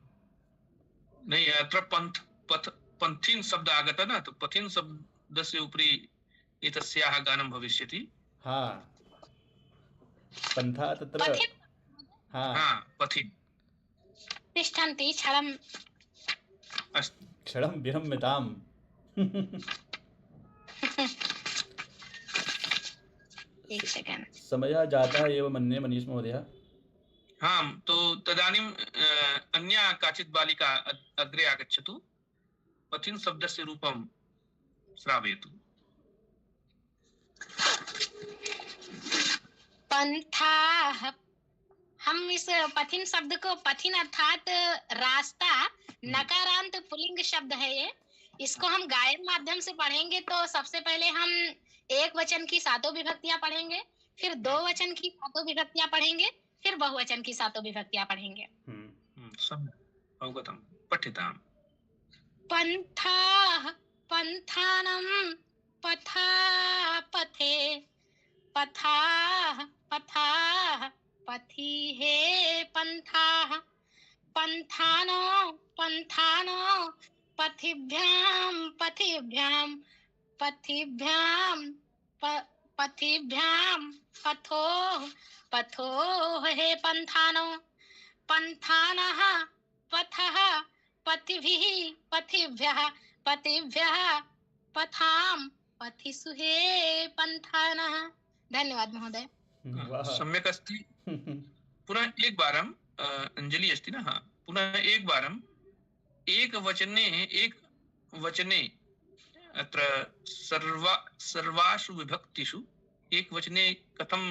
नहीं अत्र पंथिन शब्द आगता ना, तो पथिन शब्द से उपरि एतस्याः गानं भविष्यति। हाँ पंथा तत्र, हाँ पथिन तिष्ठन्ति क्षणं क्षणं विरम्यताम्। एक सेकंड। समयः जातः एव मन्ये मनीष महोदय। हाँ तो तदानीं अन्या काचित् बालिका अग्रे आगच्छतु, पथिन शब्दस्य रूपं श्रावयतु। पंथाः, हम इस पथिन शब्द को, पथिन अर्थात रास्ता, नकारांत पुल्लिंग शब्द है ये। इसको हम गायन माध्यम से पढ़ेंगे तो सबसे पहले हम एक वचन की सातों विभक्तियां पढ़ेंगे, फिर दो वचन की सातों विभक्तियां पढ़ेंगे, फिर बहुवचन की सातों विभक्तियां पढ़ेंगे। अवगतम्, पठिताम्। पंथाः पंथानं पथा पथे, पथाः पथाः पथि हे पंथाः, पंथानो पंथानो पथिभ्यां पथिभ्यां पथिभ्यां पथिभ्यां पथो पथो हे पंथानो, पंथानः पथः पथिभिः पथिभ्यः पथिभ्यः पथां पथिषु हे पंथानः। धन्यवाद महोदय। सम्यक् अस्ति। पुनः एक बारं अंजलि अस्ति न, पुनः एक बारं एक वचने अत्र सर्वासु विभक्तिषु एक वचने कथं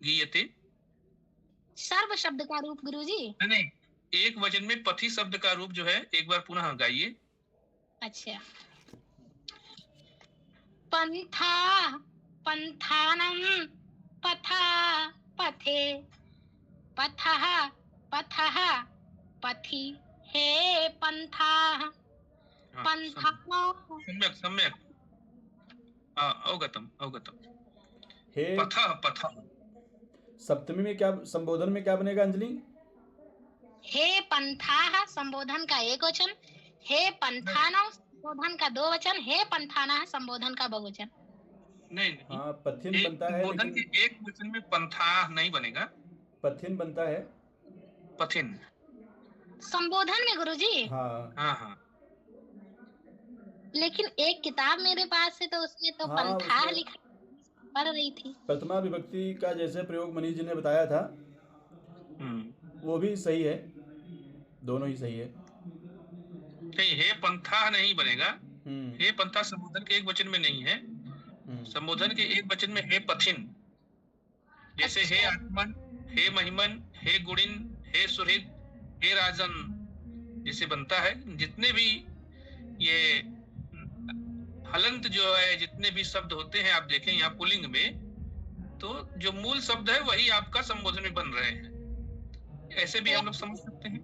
गीयते? सर्व शब्द का रूप गुरुजी? नहीं, एक वचन में पथि शब्द का रूप जो है एक बार पुनः गाइए। अच्छा। पंथा पंथानं पथा पथे, पथः पथः पथि हे पंथाः, पंथानो। सम्यक् सम्यक्, अवगतम् अवगतम्। हे पथः पथः सप्तमी में क्या, संबोधन में क्या बनेगा अंजलि? हे पंथाः संबोधन का एक वचन, हे पंथानो संबोधन का दो वचन, हे पंथाना संबोधन का बहुवचन। नहीं, हाँ पथिन बनता है, लेकिन एक वचन में पंथा नहीं बनेगा, पथिन बनता है, पथिन संबोधन में गुरुजी। हाँ हाँ हाँ। लेकिन एक किताब मेरे पास है तो उसमें तो पंथा लिखा, पढ़ रही थी। प्रथमा विभक्ति का जैसे प्रयोग मनीष जी ने बताया था वो भी सही है, दोनों ही सही है। नहीं, हे पंथा नहीं बनेगा। हे पंथा संबोधन के एक वचन में नहीं है, संबोधन के एक वचन में हे पथिन। जैसे हे आत्मन, हे महिमन, हे गुणिन, हे सुहृद, हे राजन जैसे बनता है। जितने भी ये हलंत जो है, जितने भी शब्द होते हैं आप देखें यहाँ पुल्लिंग में, तो जो मूल शब्द है वही आपका संबोधन में बन रहे हैं। ऐसे भी हम लोग समझ सकते हैं।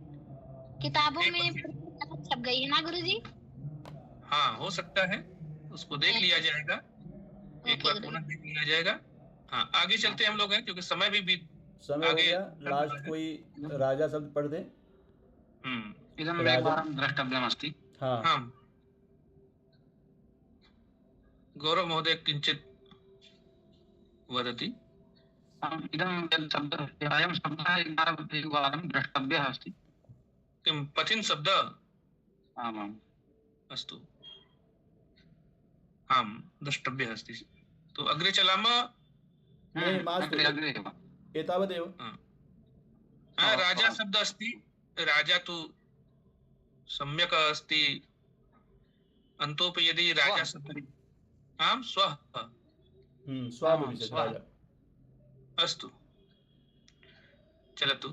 किताबों में छप गई है ना गुरुजी? हाँ हो सकता है, उसको देख लिया जाएगा, एक बार पुनः देख लिया जाएगा। हाँ आगे चलते हम लोग हैं, क्योंकि समय भी समय आगे हो गया। लास्ट कोई राजा शब्द पढ़ दे। इदम् एकवारं द्रष्टव्यमस्ति। हाँ हाँ गौरव महोदय किंचित वदति। इदं यत् शब्दः, अयं शब्दः एकवारं द्रष्टव्यः अस्ति। किं पथिन शब्द? आमाम्। अस्तु, आम् द्रष्टव्यः अस्ति। तो अग्रे चलामः। नहीं मास्तु एतावदेव। राजा शब्द अस्ति, राजा तु सम्यक् अस्ति, अन्तोपि यदि राजा शब्द आम् स्वः स्वाविशेषः राजा। अस्तु चलतु।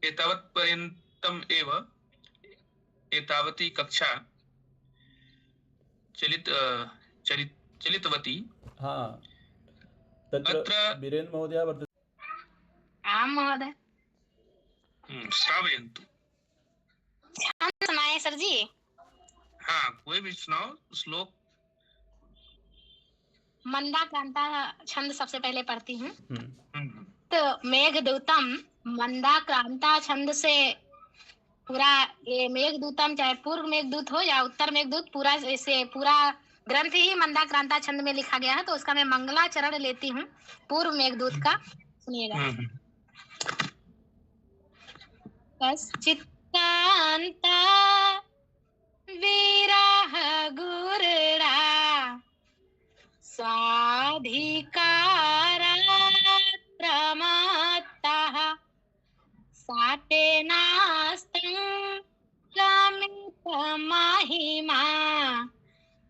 एतावत् पर्यन्तम् एव एतावती कक्षा चलितवती। हाँ तत्र वीरेन्द्र महोदय वर्तते। आं महोदय। श्रावयन्तु। सुनाए सर जी। हाँ कोई भी सुनाओ श्लोक। मंदाक्रांता छंद सबसे पहले पढ़ती हूँ। तो मेघदूतम मंदाक्रांता छंद से पूरा ये मेघदूतम चाहे पूर्व मेघदूत हो या उत्तर मेघदूत पूरा ऐसे पूरा ग्रंथ ही मंदाक्रांता छंद में लिखा गया है। तो उसका मैं मंगलाचरण लेती हूँ पूर्व मेघदूत का, सुनिएगा। कश्चित्कांता विरह गुरुड़ा स्वाधिकारात्रमत्तः साटे नास्तं गमितमहिमा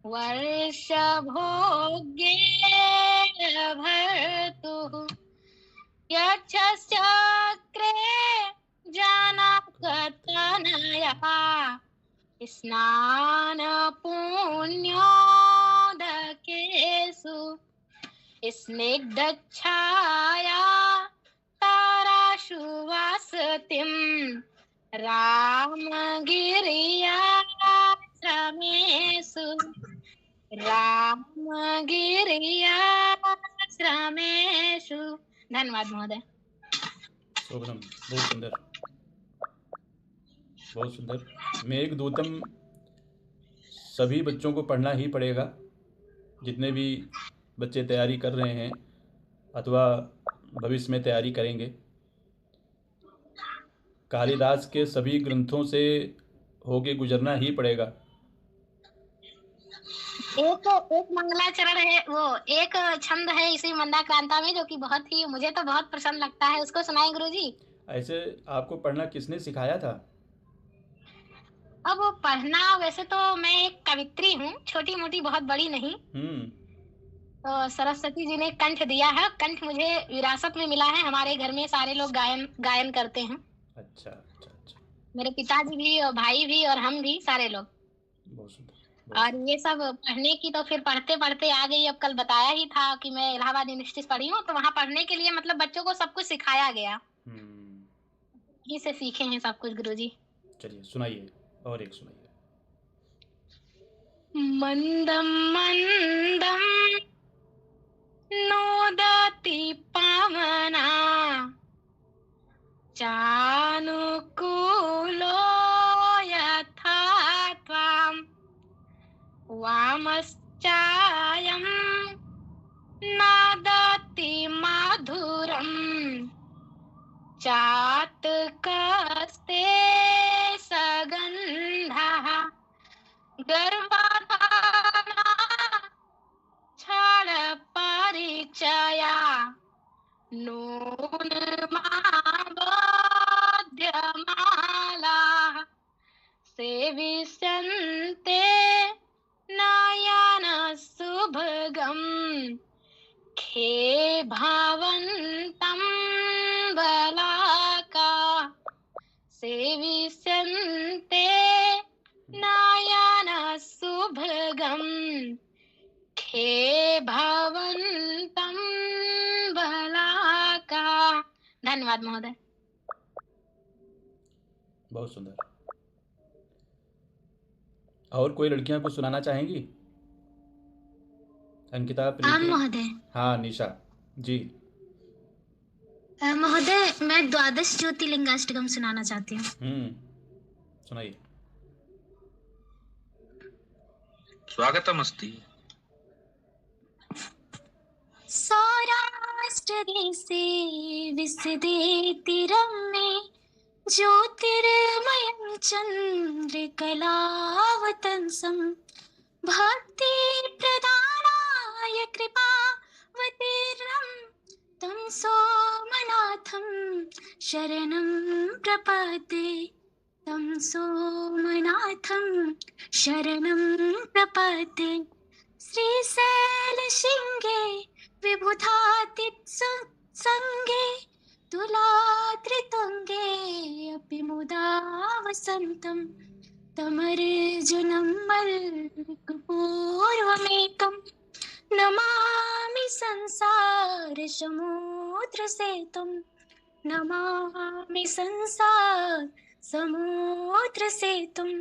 वर्षभोग्येर्भर्तुः यच्छश्चक्रे जनकतनया स्नानपुण्योदकेषु स्निग्धच्छाया ताराशु वासतिं रामगिर्याश्रमेषु धन्यवाद महोदय। शोभनम, बहुत सुंदर, बहुत सुंदर। मेघदूतम सभी बच्चों को पढ़ना ही पड़ेगा, जितने भी बच्चे तैयारी कर रहे हैं अथवा भविष्य में तैयारी करेंगे। कालिदास के सभी ग्रंथों से होके गुजरना ही पड़ेगा। एक मंगलाचरण है, वो एक छंद है इसी मंदाक्रांता में जो कि बहुत ही मुझे तो बहुत पसंद लगता है, उसको सुनाए गुरुजी। ऐसे आपको पढ़ना किसने सिखाया था? अब पढ़ना वैसे तो मैं एक कवित्री हूँ, छोटी मोटी, बहुत बड़ी नहीं। तो सरस्वती जी ने कंठ दिया है, कंठ मुझे विरासत में मिला है। हमारे घर में सारे लोग गायन करते हैं। अच्छा अच्छा अच्छा। मेरे पिताजी भी और भाई भी और हम भी, सारे लोग। बहुत सुंदर। और ये सब पढ़ने की तो फिर पढ़ते पढ़ते आ गई। अब कल बताया ही था कि मैं इलाहाबाद यूनिवर्सिटी पढ़ी हूँ, तो वहाँ पढ़ने के लिए मतलब बच्चों को सब कुछ सिखाया गया। ये से सीखे हैं सब कुछ गुरुजी। चलिए सुनाइए, और एक सुनाइए। मंदम मंदम नोदति पावना चानुकूलो यथा त्वां वामश्चायं नादति माधुरम् चातकस्ते सगन्धः गर्भाधाना छाड़ परिचया नूनमाबोध्यमाला सेविष्यन्ते नयन शुभगम् खे भवन्तं बलाका सेविष्यन्ते नयन शुभगम् खे भवन्तं बलाका। धन्यवाद महोदय। बहुत सुंदर। और कोई लड़कियां कुछ सुनाना चाहेंगी? अंकिता, प्रीति? महोदय। हाँ निशा जी। महोदय मैं द्वादश ज्योतिर्लिंगाष्टकम सुनाना चाहती हूँ। सुनाइए। स्वागतमस्ति। सौराष्ट्रदेशे विसदेतिरम्मे ज्योतिर्मयं चन्द्रकलावतंसं भक्ति प्रदानाय कृपावतीर्णं तं सोमनाथं शरणं प्रपद्ये तं सोमनाथं शरणं प्रपद्ये श्रीशैलशृङ्गे विबुधातिसंगे तुलात्रितुङ्गे अपि मुदा वसन्तं तमर्जुनं मल्लिकपूर्वमेकं नमामि संसारसमुद्रसेतुं नमामि संसारसमुद्रसेतुम्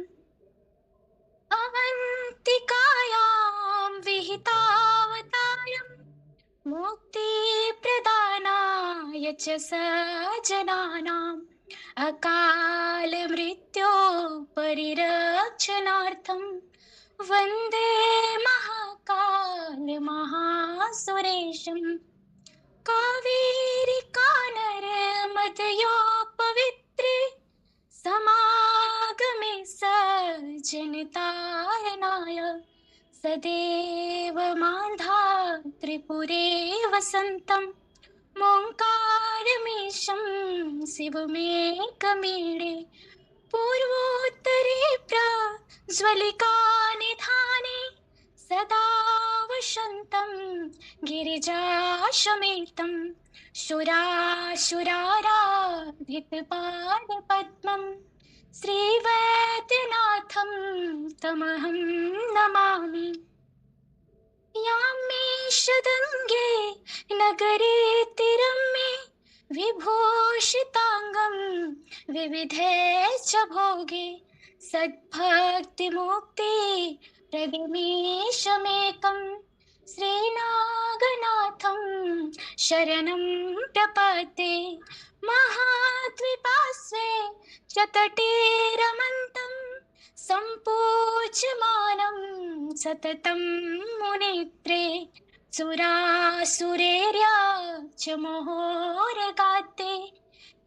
अवन्तिकायां विहितावतारं मुक्तिप्रदानाय च सज्जनानाम् अकालमृत्योः परिरक्षणार्थं वन्दे महाकालमहासुरेशं कावेरिकानर्मदयोपवित्रे समागमे सज्जनतारणाय सदेव मान्धात्रिपुरे वसन्तं मोङ्कारमीशं शिवमेकमीडे पूर्वोत्तरे प्रज्वलिकानिधाने सदा वसन्तं गिरिजासमेतं शुराशुराराधितपादपद्मं श्रीवैद्यनाथं तमहं नमामि। यां मे शदङ्गे नगरे तिरम्मे विभूषिताङ्गं विविधैश्च भोगे सद्भक्तिमुक्ति प्रदिमेशमेकं श्रीनागनाथं शरणं प्रपद्ये महाद्विपास्वे च तटे रमन्तं सम्पूज्यमानं सततं मुनित्रे सुरासुरेर्या च मोहोरगाते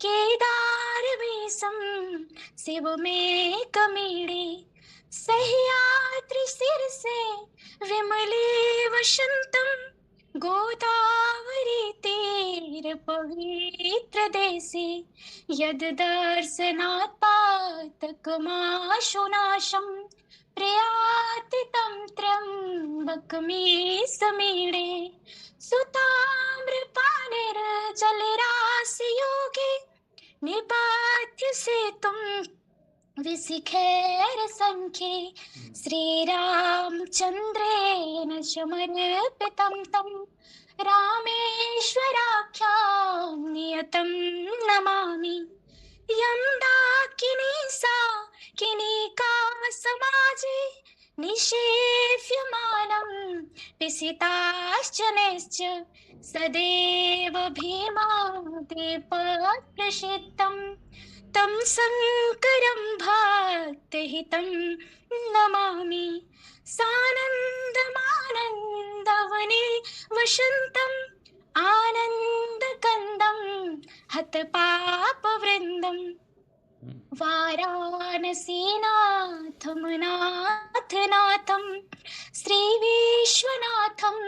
केदारवीसं शिवमेकमीडे सह्याद्रिशिरसे विमले वसन्तं गोदावरी तीरपवित्रदेशे यद्दर्शनात् पातकमाशुनाशं प्रयाति तं त्र्यम्बकमे समीडे सुताम्रपाणिर्जलराशियोगे निपात्य सेतुं विशिखैरसङ्ख्ये श्रीरामचन्द्रेण समर्पितं तं रामेश्वराख्यां नियतं नमामि। यं डाकिनी सा किनिका समाजे निषेव्यमानं पिसिताश्चनैश्च सदैव भीमादेपप्रसिद्धं तं शङ्करं भक्तहितं नमामि। सानन्दमानन्दवने वसन्तम् आनन्दकन्दं हतपापवृन्दं वाराणसीनाथं श्रीविश्वनाथं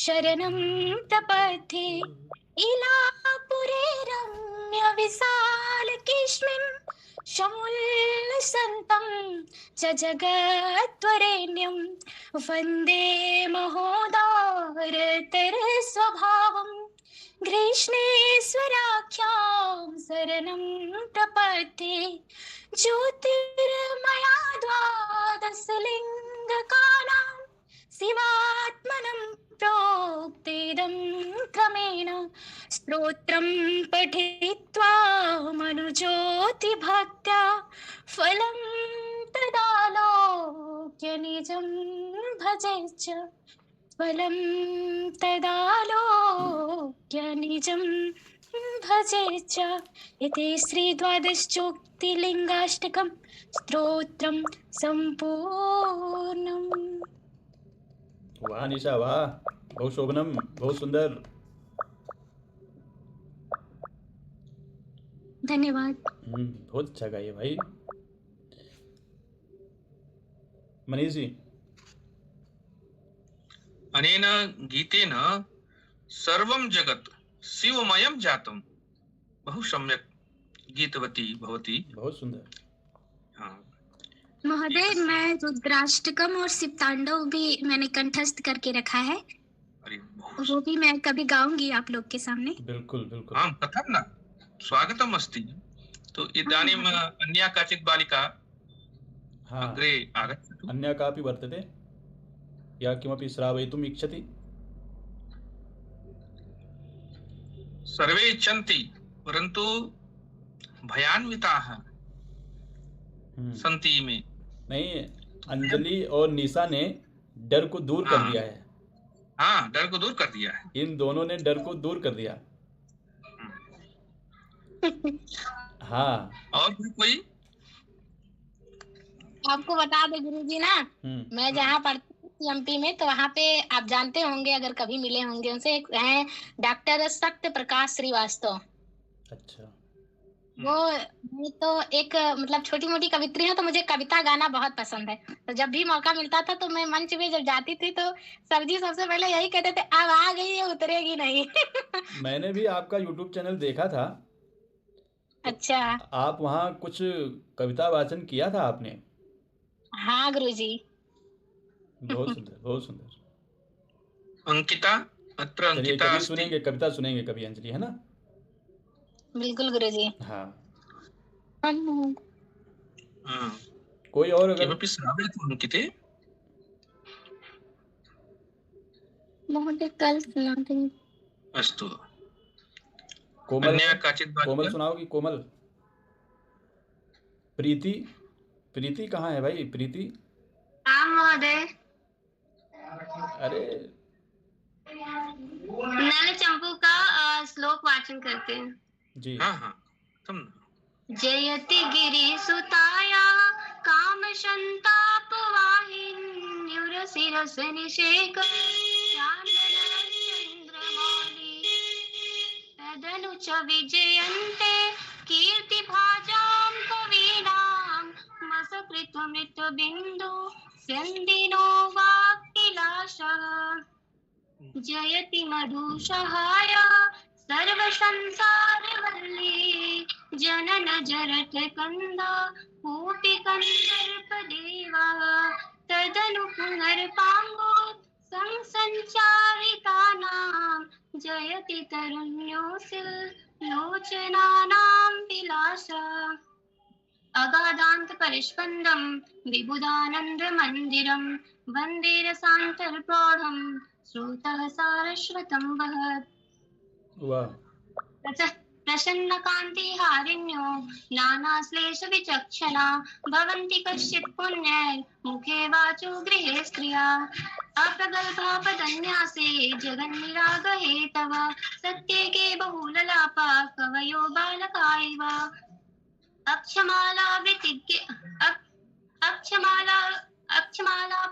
शरणं प्रपद्ये इलापुरे रम्यविशालकेऽस्मिन् समुल्लसन्तं च जगद्वरेण्यं वन्दे महोदारतरस्वभावं ग्रीष्णेश्वराख्यां शरणं प्रपद्ये ज्योतिर्मया द्वादशलिङ्गकानां शिवात्मनं प्रोक्तेदं क्रमेण स्तोत्रं पठित्वा मनुज्योतिभक्त्या फलं तदालोक्य निजं भजेच्च फलं तदालोक्य निजं भजेच्च। इति श्रीद्वादशज्योतिर्लिङ्गाष्टकं स्तोत्रं सम्पूर्णम्। वाह निशा वाह, बहुत शोभनम, बहुत सुंदर। धन्यवाद। बहुत अच्छा गाइए भाई। मनीष जी। अनेन गीतेन सर्वं जगत् शिवमयं जातम्। बहु सम्यक गीतवती भवती। बहुत सुंदर। हाँ। महोदय, मैं रुद्राष्टकम और शिव तांडव भी मैंने कंठस्थ करके रखा है। अरे वो भी मैं कभी गाऊंगी आप लोग के सामने। बिल्कुल बिल्कुल। आं कथं न, स्वागतम् अस्ति। तो इदानीम् अन्या काचित् बालिका अग्रे आगच्छतु। अन्या कापि वर्तते या किमपि श्रावयितुम् इच्छति? सर्वे इच्छन्ति, परन्तु भयान्विताः सन्ति में। नहीं, अंजलि और निशा ने डर को दूर कर दिया है। हाँ, डर को दूर कर दिया है। इन दोनों ने डर को दूर कर दिया। हाँ। और भी कोई? आपको बता दे गुरुजी ना, मैं जहाँ पढ़ती थी एमपी में, तो वहाँ पे आप जानते होंगे, अगर कभी मिले होंगे उनसे, एक हैं डॉक्टर सत्य प्रकाश श्रीवास्तव। अच्छा। वो तो एक मतलब छोटी मोटी कवित्री है, तो मुझे कविता गाना बहुत पसंद है। तो जब भी मौका मिलता था तो मैं मंच में जब जाती थी तो सर जी सबसे पहले यही कहते थे, अब आ गई है, उतरेगी नहीं। मैंने भी आपका यूट्यूब चैनल देखा था। अच्छा। आप वहाँ कुछ कविता वाचन किया था आपने? हाँ गुरुजी। बहुत सुंदर, बहुत सुंदर। अंकिता, अत्र अंकिता कभी सुनेंगे, कविता सुनेंगे कभी अंजलि, है ना? बिल्कुल गुरुजी। हाँ। हाँ। कोई और अगर किमपि श्रावयतु अंकिते? महोदय कल सुना देंगे। अस्तु। कोमल, अन्या काचित् बालिका? कोमल सुनाओगी? कोमल। प्रीति, प्रीति कहाँ है भाई? प्रीति। हाँ महोदय। अरे नल चंपू का श्लोक वाचन करते हैं जी। हाँ हाँ, तुम। जयति गिरि सुताया काम संताप वाहिन्युरसिरस निषेक चंद्रमौली तदनु च विजयन्ते कीर्ति भाजां कवीनां मसकृत मृत बिंदु स्यन्दिनो वाक्किलाशः जयति मधुसहाय सर्व संसार वल्ली जनन जरठ कंदा कूपी कंदर्प देवा तदनु पुनर्पांगो संसंचारिका नाम जयति तरुण्योसिल लोचनानां विलासा अगाधांत परिस्पंदं विबुधानंद मंदिरं वंदे रसांतर प्रौढ़ं श्रोतः सारस्वतं वहत्। वाह। प्रसन्न कांति हारिण्यो नानाश्लेष विचक्षणा भवन्ति कश्चित् पुण्यैः मुखे वाचो गृहे स्त्रिया अप्रगल्भा पदन्यासे जगन्निराग हेतव सत्ये के बहुललापा कवयो बालका इव अक्षमाला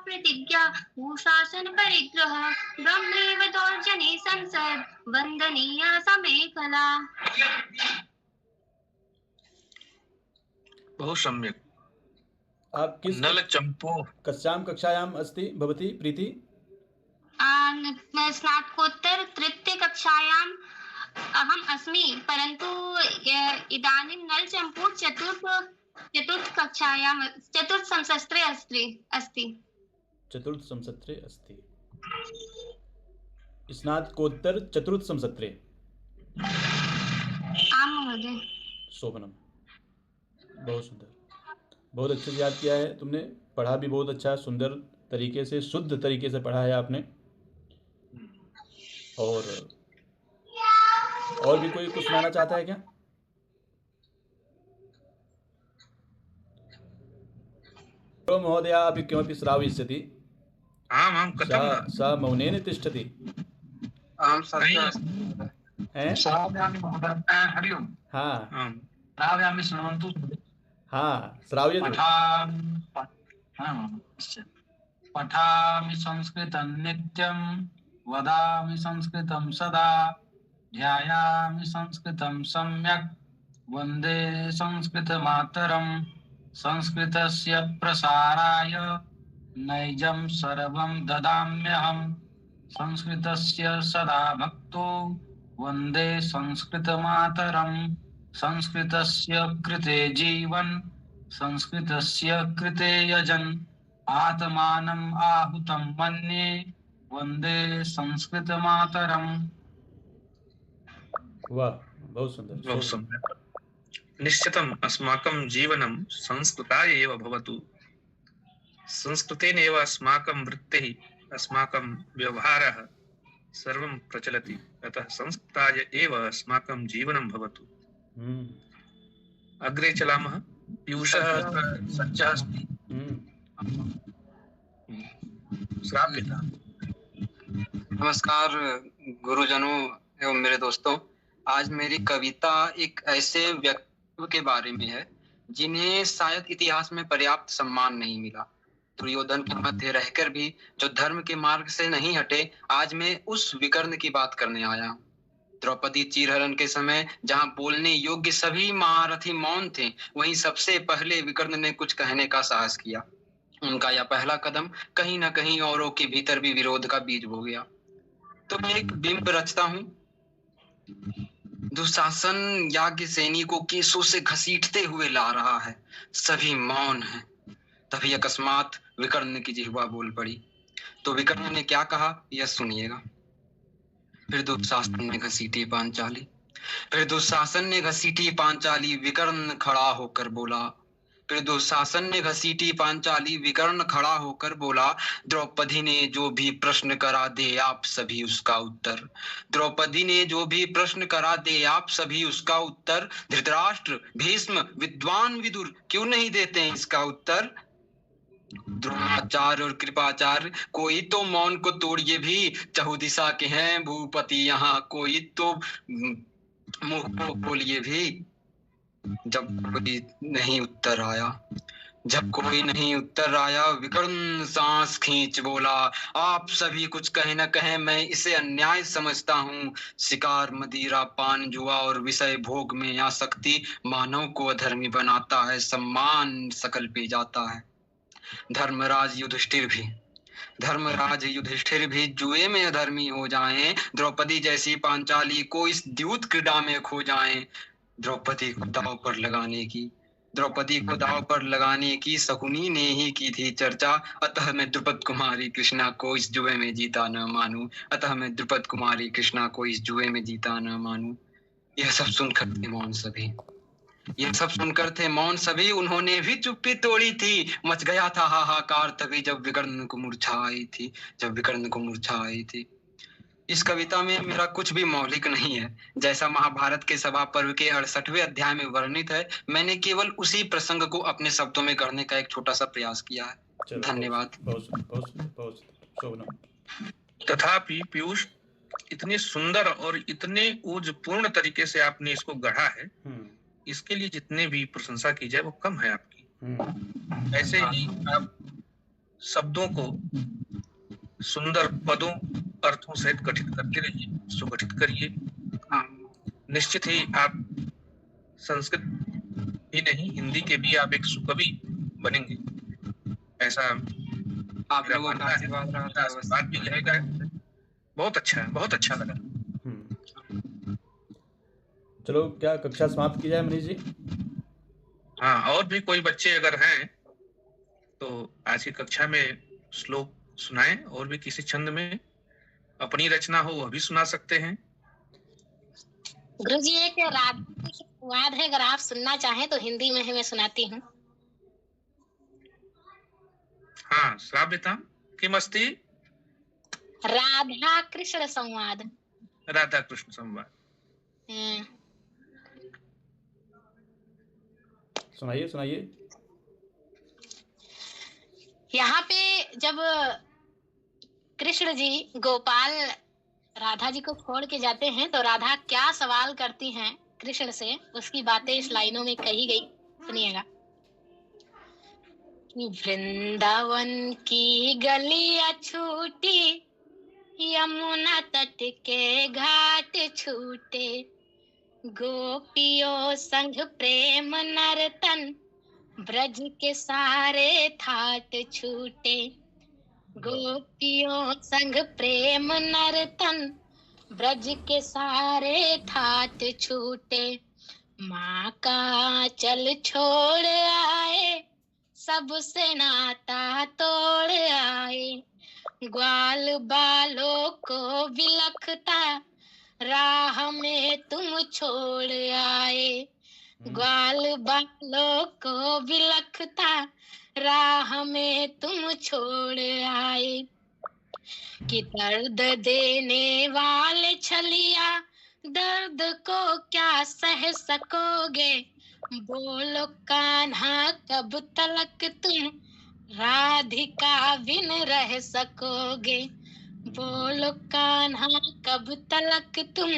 प्रतिज्ञा भूषासन परिग्रह ब्रह्मेव दौर्जनी संसद वंदनीया समेखला। बहु सम्यक्। आप किस नल चंपो कस्यां कक्षायाम् अस्ति भवती प्रीति? स्नातकोत्तर तृतीय कक्षायां अहम् अस्मि, परन्तु इदानीं नल चंपू चतुर्थ कक्षायां चतुर्थ संसत्रे अस्ति। चतुर्थ संसत्रे अस्ति। स्नातकोत्तर चतुर्थ संसत्रे। आम महोदय। शोभनम। बहुत सुंदर, बहुत अच्छे से याद किया है तुमने। पढ़ा भी बहुत अच्छा, सुंदर तरीके से, शुद्ध तरीके से पढ़ा है आपने। और भी कोई कुछ सुनाना चाहता है क्या? महोदया अपि किमपि श्रावयिष्यति? आम् कथं न? सा मौनेन तिष्ठति। आं श्रावयामि महोदय। हरि ओम्। हाँ श्रावयामि, शृण्वन्तु। हाँ श्रावयतु। पठामि संस्कृतं नित्यं वदामि संस्कृतं सदा ध्यायामि संस्कृतं सम्यक् वन्दे संस्कृतमातरम् संस्कृतस्य प्रसाराय नैजं सर्वं ददाम्यहम् संस्कृतस्य सदा भक्तो वन्दे संस्कृतमातरम्। संस्कृतस्य कृते जीवन संस्कृतस्य कृते यजन आत्मानम् आहुतं मन्ये वन्दे संस्कृतमातरम्। वाह, बहुत सुंदर। बहुत सुंदर। निश्चितम् अस्माकं जीवनं संस्कृताय एव भवतु। संस्कृतेनैव अस्माकं वृत्तिः, अस्माकं व्यवहारः सर्वं प्रचलति। अतः संस्कृताय एव अस्माकं जीवनं भवतु। अग्रे चलामः। पीयूषः सज्जः अस्ति। श्राव्यता। नमस्कार गुरुजनों एवं मेरे दोस्तों। आज मेरी कविता एक ऐसे व्यक्ति के बारे में है जिन्हें शायद इतिहास में पर्याप्त सम्मान नहीं मिला। दुर्योधन के मध्य रहकर भी जो धर्म के मार्ग से नहीं हटे, आज मैं उस विकर्ण की बात करने आया हूँ। द्रौपदी चीरहरण के समय जहां बोलने योग्य सभी महारथी मौन थे, वहीं सबसे पहले विकर्ण ने कुछ कहने का साहस किया। उनका यह पहला कदम कहीं ना कहीं औरों के भीतर भी विरोध का बीज बो गया। तो मैं एक बिंब रचता हूँ। दुशासन याज्ञ सैनिकों को केसों से घसीटते हुए ला रहा है, सभी मौन हैं। तभी अकस्मात विकर्ण की जिह्वा बोल पड़ी। तो विकर्ण ने क्या कहा, यह सुनिएगा। फिर दुशासन ने घसीटी पांचाली, फिर दुशासन ने घसीटी पांचाली, विकर्ण खड़ा होकर बोला। फिर दुशासन ने घसीटी पांचाली, विकर्ण खड़ा होकर बोला, द्रौपदी ने जो भी प्रश्न करा दे आप सभी उसका उत्तर। द्रौपदी ने जो भी प्रश्न करा दे आप सभी उसका उत्तर। धृतराष्ट्र, भीष्म, विद्वान विदुर क्यों नहीं देते हैं इसका उत्तर। द्रोणाचार्य और कृपाचार्य, कोई तो मौन को तोड़िए भी, चहुदिशा के हैं भूपति यहाँ, कोई तो मुंह को खोलिए भी। जब कोई नहीं उत्तर आया, विकर्ण सांस खींच बोला, आप सभी कुछ कहे न कहे, मैं इसे अन्याय समझता हूँ। शिकार, मदिरा, पान, जुआ और विषय भोग में आसक्ति मानव को अधर्मी बनाता है, सम्मान सकल पे जाता है। धर्मराज युधिष्ठिर भी जुए में अधर्मी हो जाएं, द्रौपदी जैसी पांचाली को इस द्यूत क्रीड़ा में खो जाएं। द्रौपदी को दांव पर लगाने की शकुनी ने ही की थी चर्चा, अतः मैं द्रुपद कुमारी कृष्णा को इस जुए में जीता न मानूं। यह सब सुनकर थे मौन सभी, उन्होंने भी चुप्पी तोड़ी थी। मच गया था हाहाकार तभी जब विकर्ण को मूर्छा आई थी। इस कविता में मेरा कुछ भी मौलिक नहीं है। जैसा महाभारत के सभा पर्व के 68वें अध्याय में वर्णित है, मैंने केवल उसी प्रसंग को अपने शब्दों में करने का एक छोटा सा प्रयास किया है। धन्यवाद। तथापि पीयूष, इतने सुंदर और इतने ऊर्जपूर्ण तरीके से आपने इसको गढ़ा है, इसके लिए जितने भी प्रशंसा की जाए वो कम है आपकी। ऐसे ही आप शब्दों को सुंदर पदों, अर्थों सहित गठित करते रहिए, सुगठित करिए। निश्चित ही आप संस्कृत ही नहीं, हिंदी के भी आप एक सुकवि बनेंगे, ऐसा आप लोगों का आशीर्वाद भी रहेगा। बहुत अच्छा लगा। चलो, क्या कक्षा समाप्त की जाए मनीष जी? हाँ, और भी कोई बच्चे अगर हैं तो आज की कक्षा में श्लोक सुनाएं, और भी किसी छंद में अपनी रचना हो वह भी सुना सकते हैं। गुरुजी, एक राधा संवाद है, अगर आप सुनना चाहें तो हिंदी में मैं सुनाती हूँ। हाँ, श्राव्यता किमस्ति? राधा कृष्ण संवाद। सुनाइए। यहाँ पे जब कृष्ण जी गोपाल राधा जी को छोड़ के जाते हैं तो राधा क्या सवाल करती हैं कृष्ण से, उसकी बातें इस लाइनों में कही गई, सुनिएगा। वृंदावन की गलियां छूटी, यमुना तट के घाट छूटे, गोपियों संग प्रेम नर्तन, ब्रज के सारे थाट छूटे। गोपियों संग प्रेम नर्तन, ब्रज के सारे ठाट छूटे। माँ का चल छोड़ आए, सबसे नाता तोड़ आए। ग्वाल बालों को बिलखता, राह में तुम छोड़ आए। ग्वाल बालों को बिलखता, राह में तुम छोड़ आए। कि दर्द देने वाले छलिया, दर्द को क्या सह सकोगे। बोलो कान्हा कब तलक तुम राधिका बिन रह सकोगे। बोलो कान्हा कब तलक तुम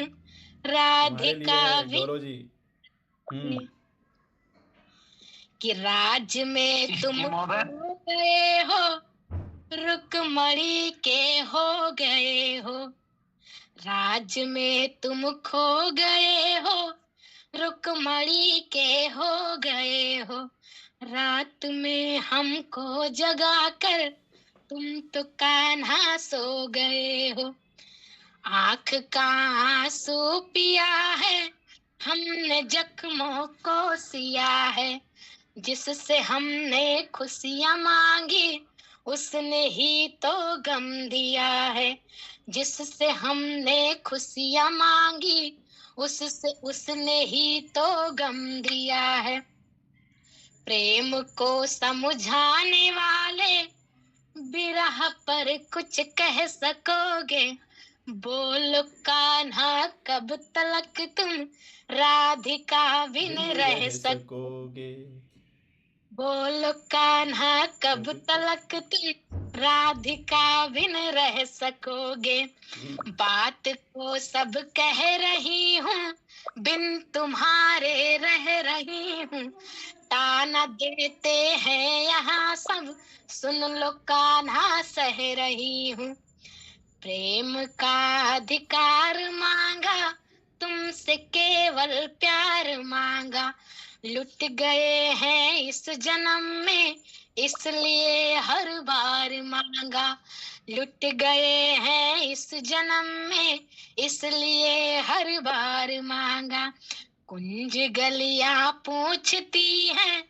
राधिका बिन। गौरव जी कि राज में तुम खो गए हो, रुकमणी के हो गए हो। राज में तुम खो गए हो, रुकमणी के हो गए हो। रात में हमको जगा कर तुम तो कान्हा सो गए हो। आँख का आंसू पिया है, हमने जख्मों को सिया है। जिससे हमने खुशियाँ मांगी, उसने ही तो गम दिया है। जिससे हमने खुशियाँ मांगी, उसने ही तो गम दिया है। प्रेम को समझाने वाले बिरह पर कुछ कह सकोगे। बोलो कान्हा कब तलक तुम राधिका बिन रह सकोगे। बोलो कान्हा कब तलक तुम राधिका बिन रह सकोगे। बात को सब कह रही हूँ, बिन तुम्हारे रह रही हूँ। ताना देते हैं यहाँ सब, सुन लो कान्हा सह रही हूँ। प्रेम का अधिकार मांगा, तुमसे केवल प्यार मांगा। लुट गए हैं इस जन्म में, इसलिए हर बार मांगा। लुट गए हैं इस जन्म में, इसलिए हर बार मांगा। कुंज गलियां पूछती हैं,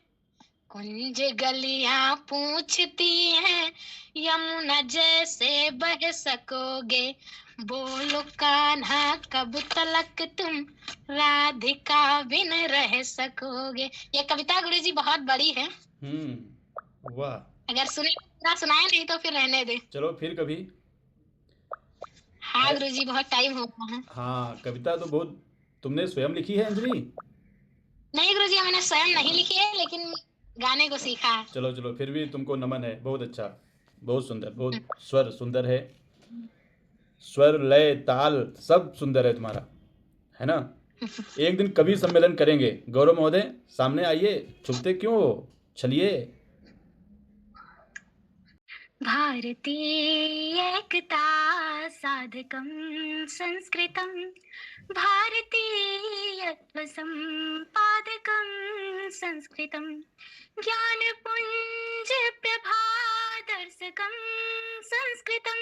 कुंज गलियां पूछती हैं, यमुना जैसे बह सकोगे। बोलो कान्हा कब तलक तुम राधिका बिन रह सकोगे। ये कविता गुरुजी बहुत बड़ी है। वाह। अगर सुने पूरा सुनाए, नहीं तो फिर रहने दे। चलो फिर कभी। हाँ गुरुजी, बहुत टाइम हो गया है। हाँ, कविता तो बहुत तुमने स्वयं लिखी है अंजलि? नहीं गुरुजी, मैंने स्वयं नहीं लिखी है, लेकिन गाने को सीखा है। चलो चलो, फिर भी तुमको नमन है। बहुत अच्छा, बहुत सुंदर, बहुत स्वर सुंदर है। स्वर, लय, ताल सब सुंदर है तुम्हारा, है ना। एक दिन कवि सम्मेलन करेंगे। गौरव महोदय सामने आइए, छुपते क्यों हो, चलिए। भारतीय एकता साधकं संस्कृतं, भारतीयत्व संपादकं संस्कृतं, ज्ञानपुंज प्रभादर्शकं संस्कृतं,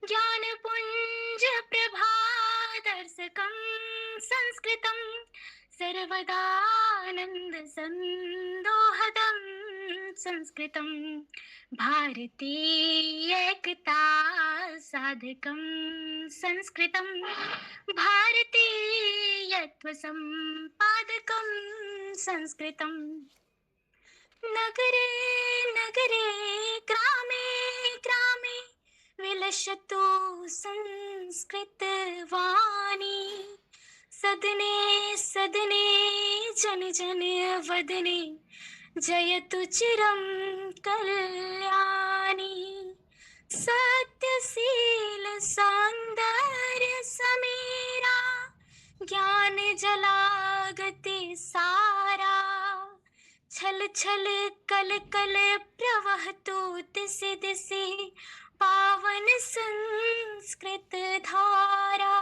ज्ञानपुंज प्रभादर्शकं संस्कृतं, सर्वदानंद संदोहदं संस्कृतं, भारतीय एकता साधकं संस्कृतं, भारतीयत्व संपादकं संस्कृतं। नगरे नगरे ग्रामे ग्रामे विलसतु संस्कृतवाणी, सदने सदने जन जन वदने जयतु चिरं कल्याणी। सत्यशील सौंदर्य समीरा, ज्ञान जलागति सारा, छल छल कल कल प्रवहतु दिशि दिशि पावन संस्कृत धारा।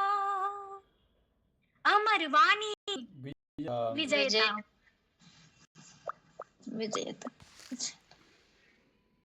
अमर वाणी विजयता।